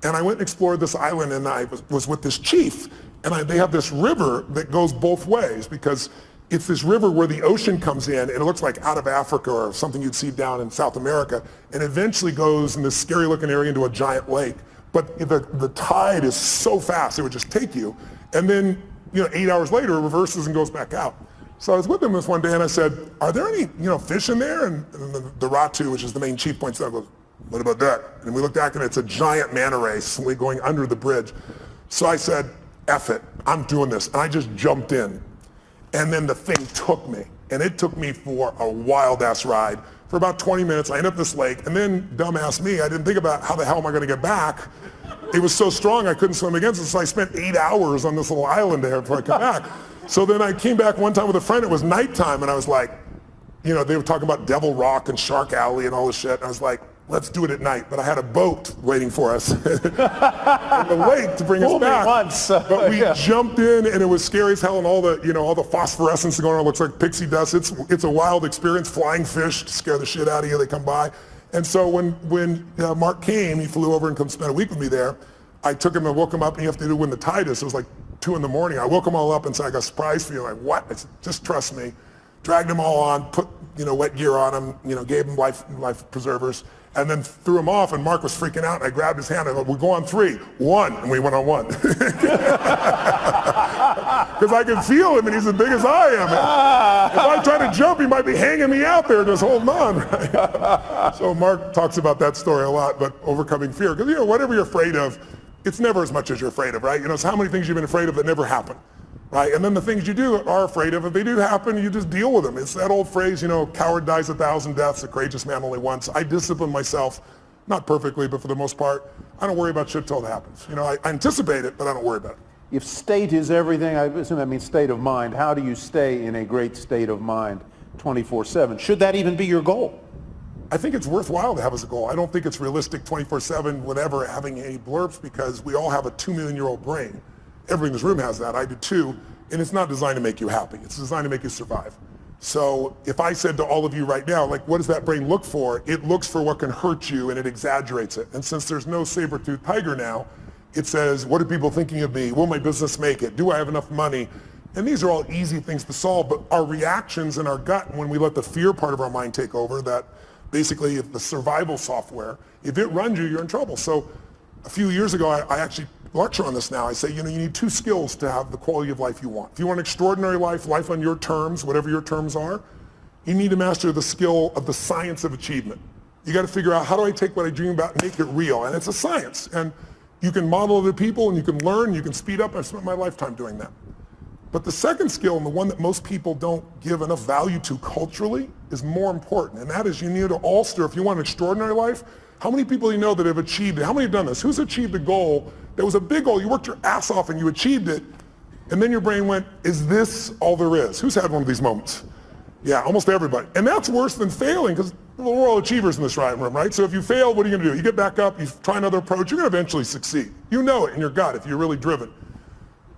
And I went and explored this island, and I was with this chief. And they have this river that goes both ways, because it's this river where the ocean comes in, and it looks like out of Africa or something you'd see down in South America, and eventually goes in this scary looking area into a giant lake. But the tide is so fast, it would just take you. And then, you know, 8 hours later, it reverses and goes back out. So I was with him this one day, and I said, are there any, you know, fish in there? And the Ratu, which is the main chief, points out, goes, what about that? And we looked back, and it's a giant manta ray going under the bridge. So I said, F it, I'm doing this. And I just jumped in. And then the thing took me, and it took me for a wild-ass ride. For about 20 minutes, I ended up this lake, and then, dumbass me, I didn't think about how the hell am I going to get back. It was so strong I couldn't swim against it, so I spent 8 hours on this little island there before I came back. So then I came back one time with a friend, it was nighttime, and I was like, you know, they were talking about Devil Rock and Shark Alley and all this shit, and I was like, let's do it at night. But I had a boat waiting for us in the lake to bring us back. But we jumped in, and it was scary as hell, and all the phosphorescence going on looks like pixie dust. It's a wild experience. Flying fish scare the shit out of you. They come by. And so when Mark came, he flew over and come spend a week with me there. I took him and woke him up, and you have to do when the tide is. It was like 2 in the morning. I woke them all up and said, I got a surprise for you. Like, what? I said, just trust me. Dragged them all on, put wet gear on them, gave them life preservers, and then threw him off, and Mark was freaking out, and I grabbed his hand, and I went, we'll go on 3, 1, and we went on 1. Because I can feel him, and he's as big as I am. And if I try to jump, he might be hanging me out there just holding on. Right? So Mark talks about that story a lot, but overcoming fear. Because, whatever you're afraid of, it's never as much as you're afraid of, right? It's how many things you've been afraid of that never happen. Right? And then the things you are afraid of, if they do happen, you just deal with them. It's that old phrase, coward dies 1,000 deaths, a courageous man only once. I discipline myself, not perfectly, but for the most part, I don't worry about shit till it happens. I anticipate it, but I don't worry about it. If state is everything, I assume that means state of mind. How do you stay in a great state of mind 24/7? Should that even be your goal? I think it's worthwhile to have as a goal. I don't think it's realistic 24/7 whenever having any blurps, because we all have a 2-million-year-old brain. Everybody in this room has that, I do too, and it's not designed to make you happy. It's designed to make you survive. So if I said to all of you right now, what does that brain look for? It looks for what can hurt you, and it exaggerates it. And since there's no saber-toothed tiger now, it says, what are people thinking of me? Will my business make it? Do I have enough money? And these are all easy things to solve, but our reactions in our gut, when we let the fear part of our mind take over, that basically the survival software, if it runs you, you're in trouble. So a few years ago, I actually lecture on this now. I say, you need 2 skills to have the quality of life you want. If you want an extraordinary life on your terms, whatever your terms are, you need to master the skill of the science of achievement. You got to figure out, how do I take what I dream about and make it real? And it's a science. And you can model other people, and you can learn, you can speed up. I've spent my lifetime doing that. But the second skill, and the one that most people don't give enough value to culturally, is more important. And that is, you need to alter, if you want an extraordinary life, how many people do you know that have achieved it? How many have done this? Who's achieved a goal that was a big goal? You worked your ass off and you achieved it. And then your brain went, is this all there is? Who's had one of these moments? Yeah, almost everybody. And that's worse than failing, because we're all achievers in this room, right? So if you fail, what are you going to do? You get back up, you try another approach, you're going to eventually succeed. You know it in your gut if you're really driven.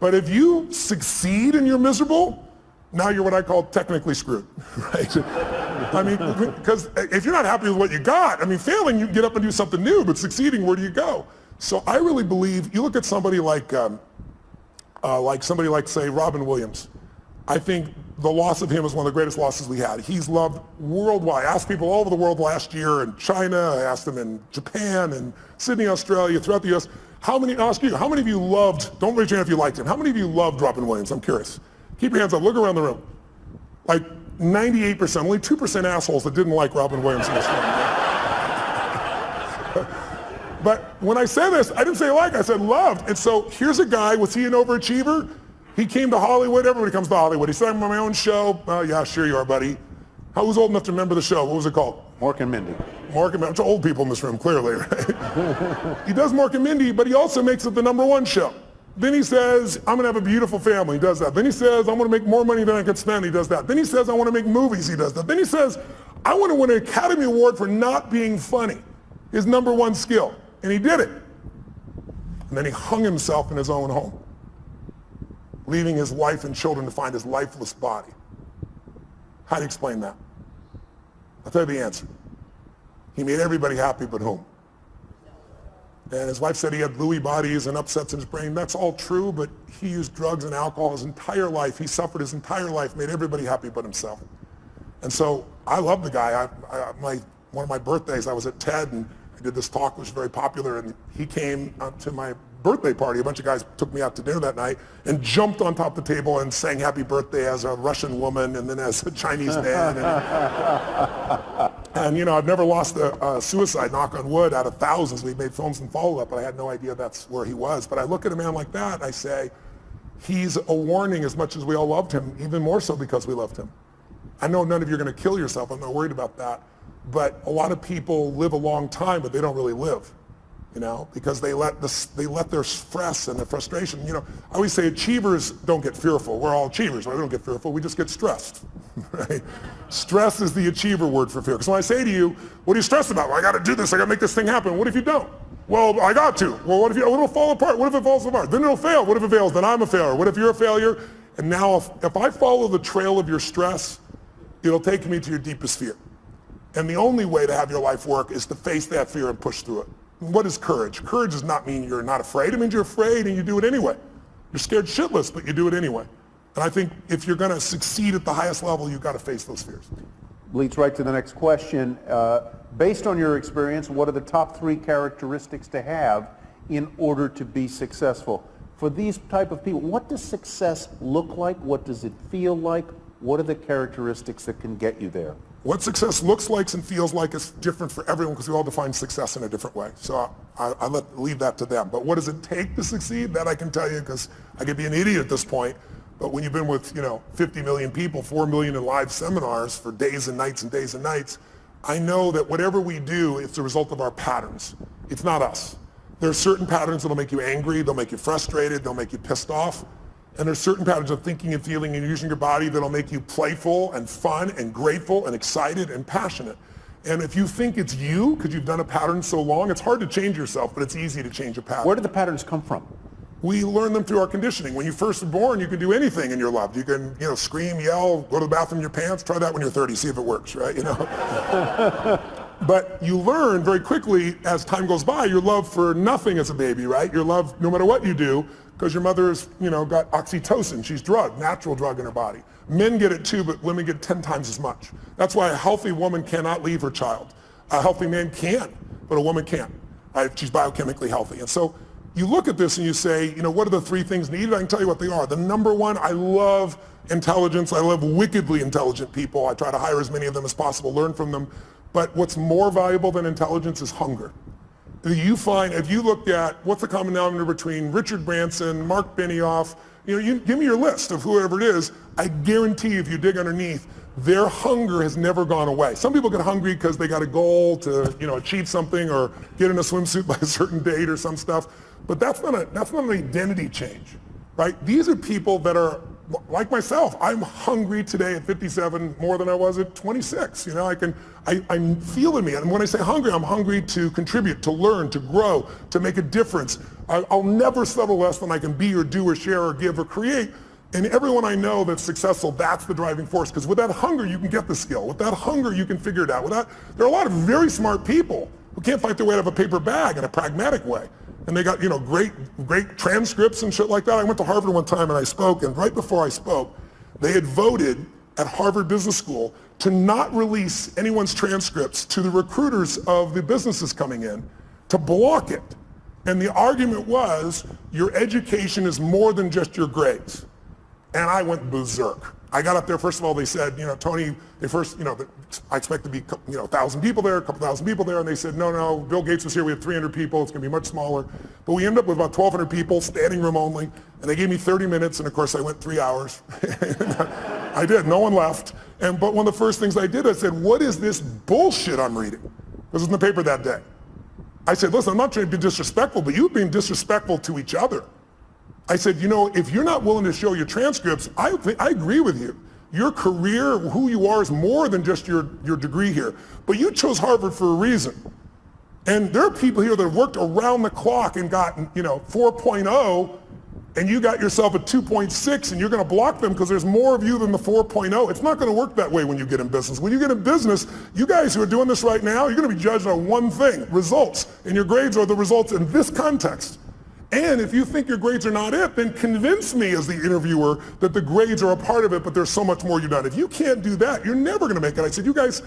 But if you succeed and you're miserable, now you're what I call technically screwed, right? I mean, because if you're not happy with what you got, I mean, failing, you can get up and do something new, but succeeding, where do you go? So I really believe, you look at somebody like say, Robin Williams. I think the loss of him is one of the greatest losses we had. He's loved worldwide. I asked people all over the world last year, in China, I asked them in Japan and Sydney, Australia, throughout the US, how many of you loved, don't raise your hand if you liked him, how many of you loved Robin Williams? I'm curious. Keep your hands up, look around the room. Like 98%, only 2% assholes that didn't like Robin Williams in this room. But when I say this, I didn't say like, I said loved. And so here's a guy, was he an overachiever? He came to Hollywood, everybody comes to Hollywood. He said, I'm on my own show. Yeah, sure you are, buddy. Who's old enough to remember the show? What was it called? Mork and Mindy. Mork and Mindy. It's old people in this room, clearly, right? He does Mork and Mindy, but he also makes it the #1 show. Then he says, I'm gonna have a beautiful family. He does that. Then he says, I want to make more money than I can spend. He does that. Then he says, I want to make movies. He does that. Then he says, I want to win an Academy Award for not being funny. His #1 skill. And he did it. And then he hung himself in his own home, leaving his wife and children to find his lifeless body. How do you explain that? I'll tell you the answer. He made everybody happy but whom? And his wife said he had Lewy bodies and upsets in his brain. That's all true, but he used drugs and alcohol his entire life. He suffered his entire life, made everybody happy but himself. And so I love the guy. One of my birthdays, I was at TED and I did this talk, which was very popular, and he came to my birthday party. A bunch of guys took me out to dinner that night and jumped on top of the table and sang happy birthday as a Russian woman and then as a Chinese man. And you know, I've never lost a suicide, knock on wood, out of thousands. We've made films and follow-up, but I had no idea that's where he was. But I look at a man like that and I say, he's a warning as much as we all loved him, even more so because we loved him. I know none of you are going to kill yourself. I'm not worried about that. But a lot of people live a long time, but they don't really live. You know, because they let their stress and their frustration, you know, I always say achievers don't get fearful. We're all achievers, right? We don't get fearful, we just get stressed, right? Stress is the achiever word for fear. Because when I say to you, what are you stressed about? Well, I got to do this, I got to make this thing happen. What if you don't? Well, I got to. Well, what if it'll fall apart? What if it falls apart? Then it'll fail. What if it fails? Then I'm a failure. What if you're a failure? And now if I follow the trail of your stress, it'll take me to your deepest fear. And the only way to have your life work is to face that fear and push through it. What is courage? Courage does not mean you're not afraid. It means you're afraid and you do it anyway. You're scared shitless, but you do it anyway. And I think if you're going to succeed at the highest level, you've got to face those fears. Leads right to the next question. Based on your experience, what are the top 3 characteristics to have in order to be successful? For these type of people, what does success look like? What does it feel like? What are the characteristics that can get you there? What success looks like and feels like is different for everyone because we all define success in a different way. So I leave that to them. But what does it take to succeed? That I can tell you because I could be an idiot at this point. But when you've been with 50 million people, 4 million in live seminars for days and nights and days and nights, I know that whatever we do, it's a result of our patterns. It's not us. There are certain patterns that'll make you angry, they'll make you frustrated, they'll make you pissed off. And there's certain patterns of thinking and feeling and using your body that'll make you playful and fun and grateful and excited and passionate. And if you think it's you, because you've done a pattern so long, it's hard to change yourself, but it's easy to change a pattern. Where do the patterns come from? We learn them through our conditioning. When you first are born, you can do anything and you're loved. You can, scream, yell, go to the bathroom in your pants. Try that when you're 30, see if it works, right? But you learn very quickly as time goes by, your love for nothing as a baby, right? Your love no matter what you do, because your mother's, got oxytocin. She's drugged, natural drug in her body. Men get it too, but women get 10 times as much. That's why a healthy woman cannot leave her child. A healthy man can, but a woman can't. Right? She's biochemically healthy. And so you look at this and you say, what are the 3 things needed? I can tell you what they are. The number 1, I love intelligence. I love wickedly intelligent people. I try to hire as many of them as possible, learn from them. But what's more valuable than intelligence is hunger. You find, if you looked at what's the common denominator between Richard Branson, Mark Benioff, You give me your list of whoever it is. I guarantee if you dig underneath, their hunger has never gone away. Some people get hungry because they got a goal to achieve something or get in a swimsuit by a certain date or some stuff. But that's not an identity change, right? These are people that are like myself. I'm hungry today at 57 more than I was at 26. I feel in me. And when I say hungry, I'm hungry to contribute, to learn, to grow, to make a difference. I'll never settle less than I can be or do or share or give or create. And everyone I know that's successful, that's the driving force. Because with that hunger, you can get the skill. With that hunger, you can figure it out. There are a lot of very smart people who can't fight their way out of a paper bag in a pragmatic way. And they got, great transcripts and shit like that. I went to Harvard one time and I spoke, and right before I spoke, they had voted at Harvard Business School to not release anyone's transcripts to the recruiters of the businesses coming in, to block it. And the argument was, your education is more than just your grades. And I went berserk. I got up there, first of all, they said, Tony, I expect to be, 1,000 people there, a couple thousand people there. And they said, no, Bill Gates was here. We had 300 people. It's going to be much smaller. But we ended up with about 1,200 people, standing room only. And they gave me 30 minutes. And of course, I went 3 hours. I did. No one left. But one of the first things I did, I said, what is this bullshit I'm reading? This was in the paper that day. I said, listen, I'm not trying to be disrespectful, but you've been disrespectful to each other. I said, if you're not willing to show your transcripts, I agree with you. Your career, who you are, is more than just your degree here. But you chose Harvard for a reason. And there are people here that have worked around the clock and gotten, 4.0, and you got yourself a 2.6, and you're going to block them because there's more of you than the 4.0. It's not going to work that way when you get in business. When you get in business, you guys who are doing this right now, you're going to be judged on one thing, results. And your grades are the results in this context. And if you think your grades are not it, then convince me as the interviewer that the grades are a part of it, but there's so much more you've done. If you can't do that, you're never going to make it. I said, you guys,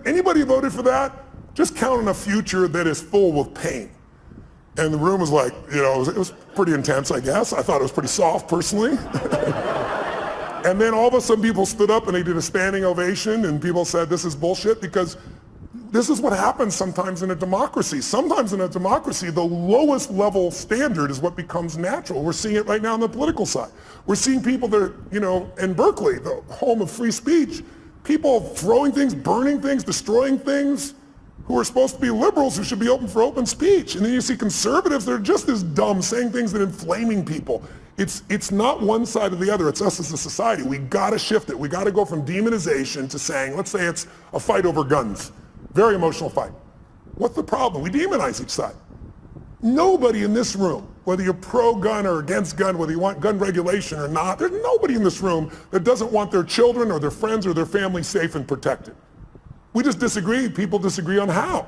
anybody voted for that? Just count on a future that is full with pain. And the room was like, it was pretty intense, I guess. I thought it was pretty soft, personally. And then all of a sudden people stood up and they did a standing ovation, and people said, this is bullshit, because this is what happens sometimes in a democracy. Sometimes in a democracy, the lowest level standard is what becomes natural. We're seeing it right now on the political side. We're seeing people that are, in Berkeley, the home of free speech, people throwing things, burning things, destroying things, who are supposed to be liberals who should be open for open speech. And then you see conservatives that are just as dumb, saying things that are inflaming people. It's not one side or the other. It's us as a society. We got to shift it. We got to go from demonization to saying, let's say it's a fight over guns. Very emotional fight. What's the problem? We demonize each side. Nobody in this room, whether you're pro-gun or against gun, whether you want gun regulation or not, there's nobody in this room that doesn't want their children or their friends or their family safe and protected. We just disagree. People disagree on how.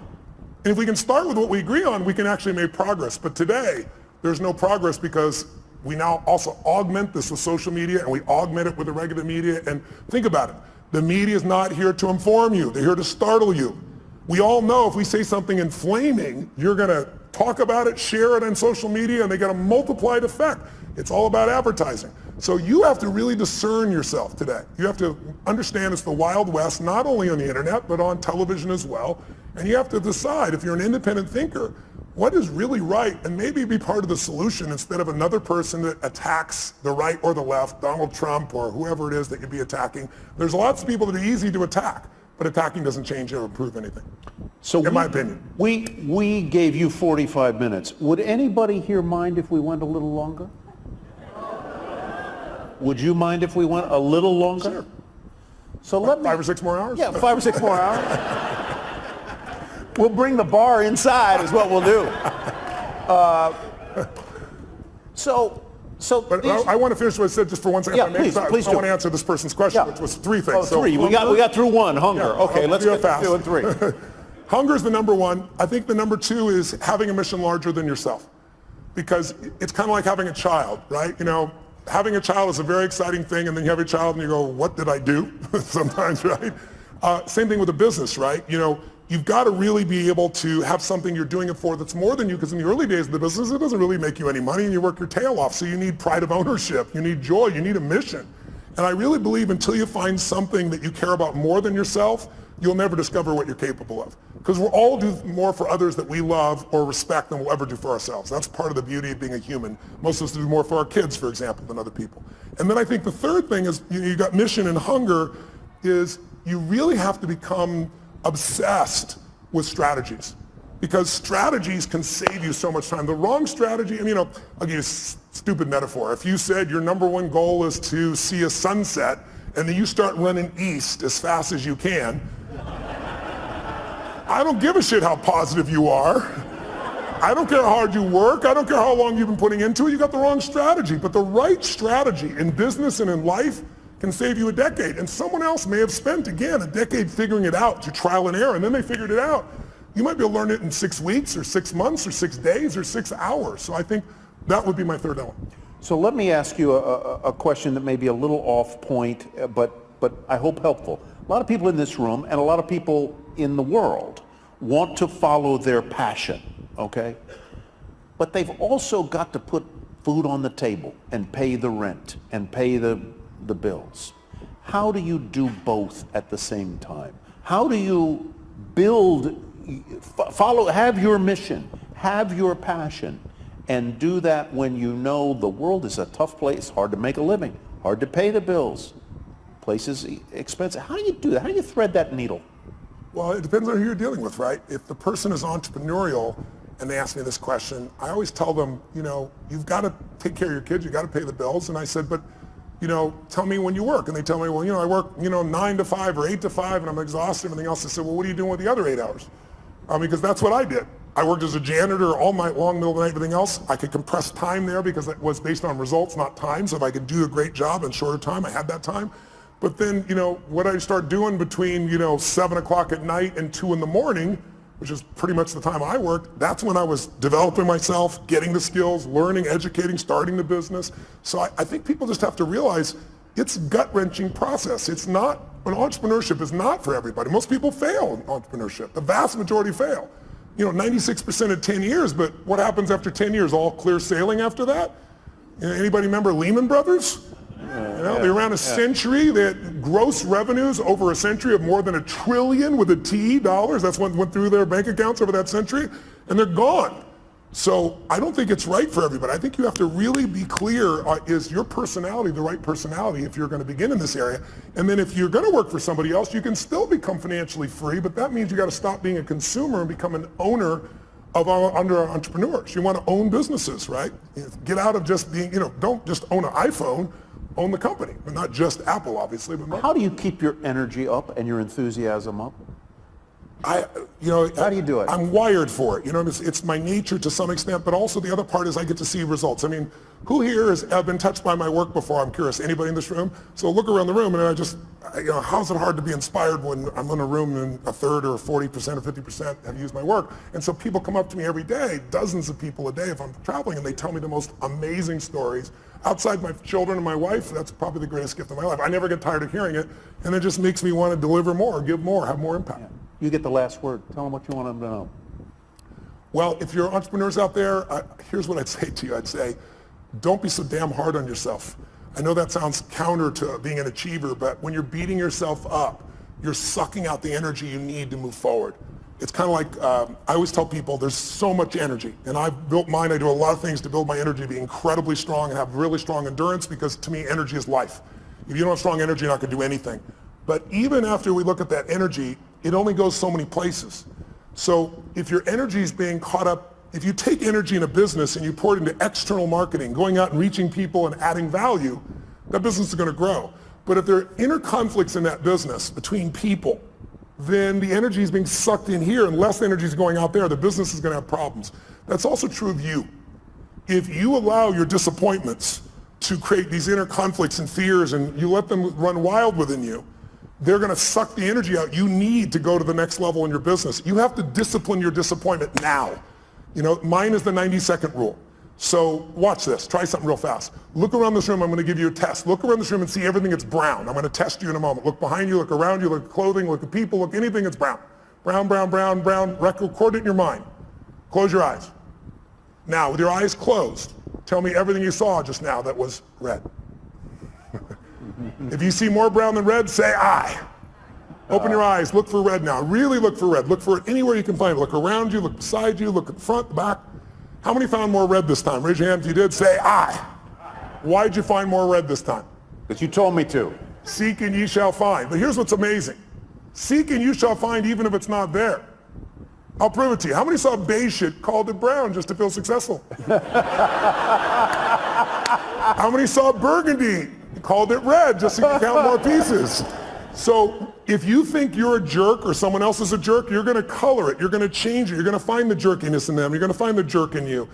And if we can start with what we agree on, we can actually make progress. But today, there's no progress because we now also augment this with social media, and we augment it with the regular media. And think about it. The media is not here to inform you. They're here to startle you. We all know if we say something inflaming, you're going to talk about it, share it on social media, and they get a multiplied effect. It's all about advertising. So you have to really discern yourself today. You have to understand it's the Wild West, not only on the internet, but on television as well. And you have to decide, if you're an independent thinker, what is really right, and maybe be part of the solution instead of another person that attacks the right or the left, Donald Trump or whoever it is that you'd be attacking. There's lots of people that are easy to attack, but attacking doesn't change or improve anything, in my opinion. We gave you 45 minutes. Would anybody here mind if we went a little longer? Would you mind if we went a little longer? Sure. So let me... 5 or 6 more hours? Yeah, 5 or 6 more hours. We'll bring the bar inside is what we'll do. But I want to finish what I said just for 1 second. Yeah, please I want to answer this person's question, which was 3 things. Oh, 3. We got through 1, hunger. Yeah, okay, let's get fast. 2 and 3. Hunger is the number 1. I think the number 2 is having a mission larger than yourself. Because it's kind of like having a child, right? Having a child is a very exciting thing, and then you have a child and you go, what did I do? Sometimes, right? Same thing with a business, right? You've got to really be able to have something you're doing it for that's more than you, because in the early days of the business, it doesn't really make you any money, and you work your tail off. So you need pride of ownership. You need joy. You need a mission. And I really believe until you find something that you care about more than yourself, you'll never discover what you're capable of. Because we'll all do more for others that we love or respect than we'll ever do for ourselves. That's part of the beauty of being a human. Most of us do more for our kids, for example, than other people. And then I think the third thing is, you got mission and hunger, is you really have to become obsessed with strategies. Because strategies can save you so much time. The wrong strategy, I'll give you a stupid metaphor. If you said your number one goal is to see a sunset, and then you start running east as fast as you can, I don't give a shit how positive you are. I don't care how hard you work. I don't care how long you've been putting into it. You got the wrong strategy. But the right strategy in business and in life can save you a decade. And someone else may have spent, again, a decade figuring it out through trial and error, and then they figured it out. You might be able to learn it in 6 weeks or 6 months or 6 days or 6 hours. So I think that would be my third element. So let me ask you a question that may be a little off point, but I hope helpful. A lot of people in this room and a lot of people in the world want to follow their passion, okay? But they've also got to put food on the table and pay the rent and pay the bills. How do you do both at the same time? How do you have your mission, have your passion, and do that when you know the world is a tough place, hard to make a living, hard to pay the bills, places expensive? How do you do that? How do you thread that needle? Well, it depends on who you're dealing with, right? If the person is entrepreneurial and they ask me this question, I always tell them, you've got to take care of your kids, you've got to pay the bills. And I said, but, tell me when you work. And they tell me, well, I work, 9 to 5 or 8 to 5 and I'm exhausted and everything else. I said, well, what are you doing with the other 8 hours? Because that's what I did. I worked as a janitor all night long, middle of the night, everything else. I could compress time there because it was based on results, not time. So if I could do a great job in shorter time, I had that time. But then, what I start doing between, 7 o'clock at night and 2 in the morning, which is pretty much the time I worked, that's when I was developing myself, getting the skills, learning, educating, starting the business. So I think people just have to realize it's a gut-wrenching process. Entrepreneurship is not for everybody. Most people fail in entrepreneurship. The vast majority fail. 96% in 10 years, but what happens after 10 years? All clear sailing after that? Anybody remember Lehman Brothers? They ran a century. They had gross revenues over a century of more than $1 trillion with a T dollars. That's what went through their bank accounts over that century, and they're gone. So I don't think it's right for everybody. I think you have to really be clear, is your personality the right personality if you're going to begin in this area? And then if you're going to work for somebody else, you can still become financially free, but that means you got to stop being a consumer and become an owner under entrepreneurs. You want to own businesses, right? Get out of just being, don't just own an iPhone, own the company, but not just Apple, obviously. But how do you keep your energy up and your enthusiasm up? How do you do it? I'm wired for it. It's my nature to some extent, but also the other part is I get to see results. Who here has been touched by my work before? I'm curious. Anybody in this room? So look around the room, and how's it hard to be inspired when I'm in a room and a third or 40% or 50% have used my work? And so people come up to me every day, dozens of people a day if I'm traveling, and they tell me the most amazing stories. Outside my children and my wife, that's probably the greatest gift of my life. I never get tired of hearing it, and it just makes me want to deliver more, give more, have more impact. Yeah. You get the last word. Tell them what you want them to know. Well, if you're entrepreneurs out there, here's what I'd say to you. I'd say, don't be so damn hard on yourself. I know that sounds counter to being an achiever, but when you're beating yourself up, you're sucking out the energy you need to move forward. It's kind of like, I always tell people there's so much energy, and I've built mine. I do a lot of things to build my energy to be incredibly strong and have really strong endurance, because to me, energy is life. If you don't have strong energy, you're not going to do anything. But even after we look at that energy, it only goes so many places. So if your energy is being caught up, if you take energy in a business and you pour it into external marketing, going out and reaching people and adding value, that business is going to grow. But if there are inner conflicts in that business between people, then the energy is being sucked in here and less energy is going out there. The business is going to have problems. That's also true of you. If you allow your disappointments to create these inner conflicts and fears and you let them run wild within you, they're going to suck the energy out you need to go to the next level in your business. You have to discipline your disappointment now. Mine is the 90-second rule. So watch this. Try something real fast. Look around this room. I'm going to give you a test. Look around this room and see everything that's brown. I'm going to test you in a moment. Look behind you, look around you, look at clothing, look at people, look anything that's brown. Brown, brown, brown, brown. Record it in your mind. Close your eyes. Now, with your eyes closed, tell me everything you saw just now that was red. If you see more brown than red, say I. Open your eyes, look for red now. Really look for red. Look for it anywhere you can find it. Look around you, look beside you, look at the front, the back. How many found more red this time? Raise your hand if you did. Say I. Why'd you find more red this time? Because you told me to. Seek and ye shall find. But here's what's amazing. Seek and you shall find even if it's not there. I'll prove it to you. How many saw beige shit, called it brown just to feel successful? How many saw burgundy, called it red just so you can count more pieces? So if you think you're a jerk or someone else is a jerk, you're going to color it. You're going to change it. You're going to find the jerkiness in them. You're going to find the jerk in you.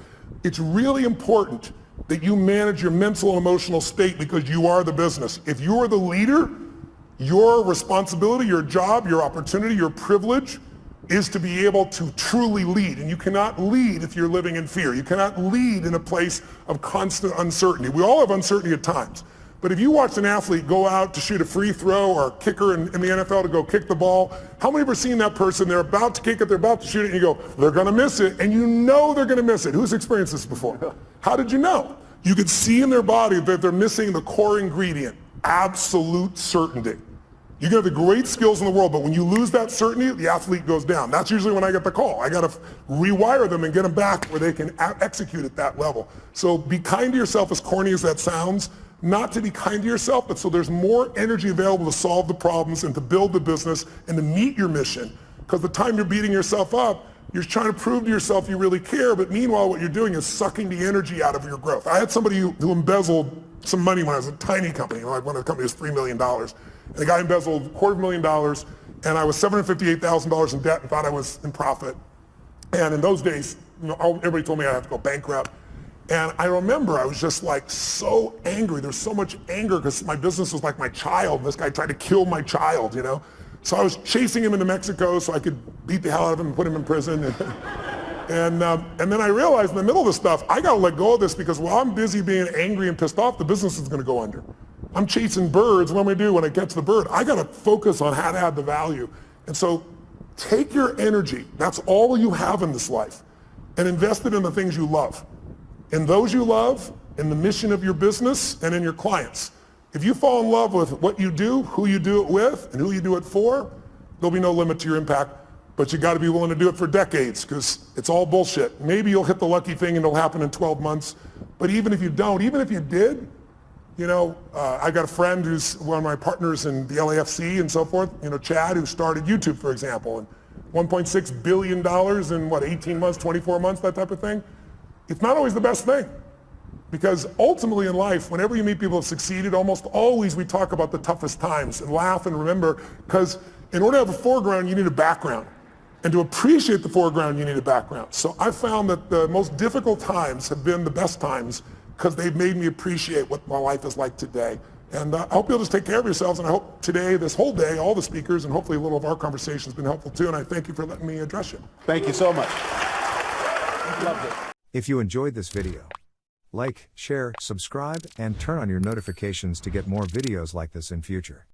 It's really important that you manage your mental and emotional state because you are the business. If you are the leader, your responsibility, your job, your opportunity, your privilege is to be able to truly lead. And you cannot lead if you're living in fear. You cannot lead in a place of constant uncertainty. We all have uncertainty at times. But if you watch an athlete go out to shoot a free throw or a kicker in the NFL to go kick the ball, how many have ever seen that person, they're about to kick it, they're about to shoot it, and you go, they're going to miss it, and you know they're going to miss it. Who's experienced this before? How did you know? You could see in their body that they're missing the core ingredient, absolute certainty. You can have the great skills in the world, but when you lose that certainty, the athlete goes down. That's usually when I get the call. I got to rewire them and get them back where they can execute at that level. So be kind to yourself, as corny as that sounds. Not to be kind to yourself, but so there's more energy available to solve the problems and to build the business and to meet your mission. Because the time you're beating yourself up, you're trying to prove to yourself you really care, but meanwhile what you're doing is sucking the energy out of your growth. I had somebody who embezzled some money when I was a tiny company. Like one of the companies was $3 million. And the guy embezzled $250,000, and I was $758,000 in debt and thought I was in profit. And in those days, everybody told me I had to go bankrupt. And I remember I was just like so angry. There's so much anger because my business was like my child. This guy tried to kill my child, you know? So I was chasing him into Mexico so I could beat the hell out of him and put him in prison. And then I realized in the middle of this stuff, I gotta let go of this because while I'm busy being angry and pissed off, the business is gonna go under. I'm chasing birds. What am I do when I catch the bird? I gotta focus on how to add the value. And so take your energy, that's all you have in this life, and invest it in the things you love. In those you love, in the mission of your business, and in your clients. If you fall in love with what you do, who you do it with, and who you do it for, there'll be no limit to your impact. But you got to be willing to do it for decades because it's all bullshit. Maybe you'll hit the lucky thing and it'll happen in 12 months. But even if you don't, even if you did, you know, I got a friend who's one of my partners in the LAFC and so forth, you know, Chad, who started YouTube, for example, and $1.6 billion in what, 18 months, 24 months, that type of thing. It's not always the best thing. Because ultimately in life, whenever you meet people who have succeeded, almost always we talk about the toughest times and laugh and remember, because in order to have a foreground, you need a background. And to appreciate the foreground, you need a background. So I found that the most difficult times have been the best times because they've made me appreciate what my life is like today. And I hope you'll just take care of yourselves, and I hope today, this whole day, all the speakers, and hopefully a little of our conversation has been helpful too, and I thank you for letting me address you. Thank you so much. Loved it. If you enjoyed this video, like, share, subscribe, and turn on your notifications to get more videos like this in future.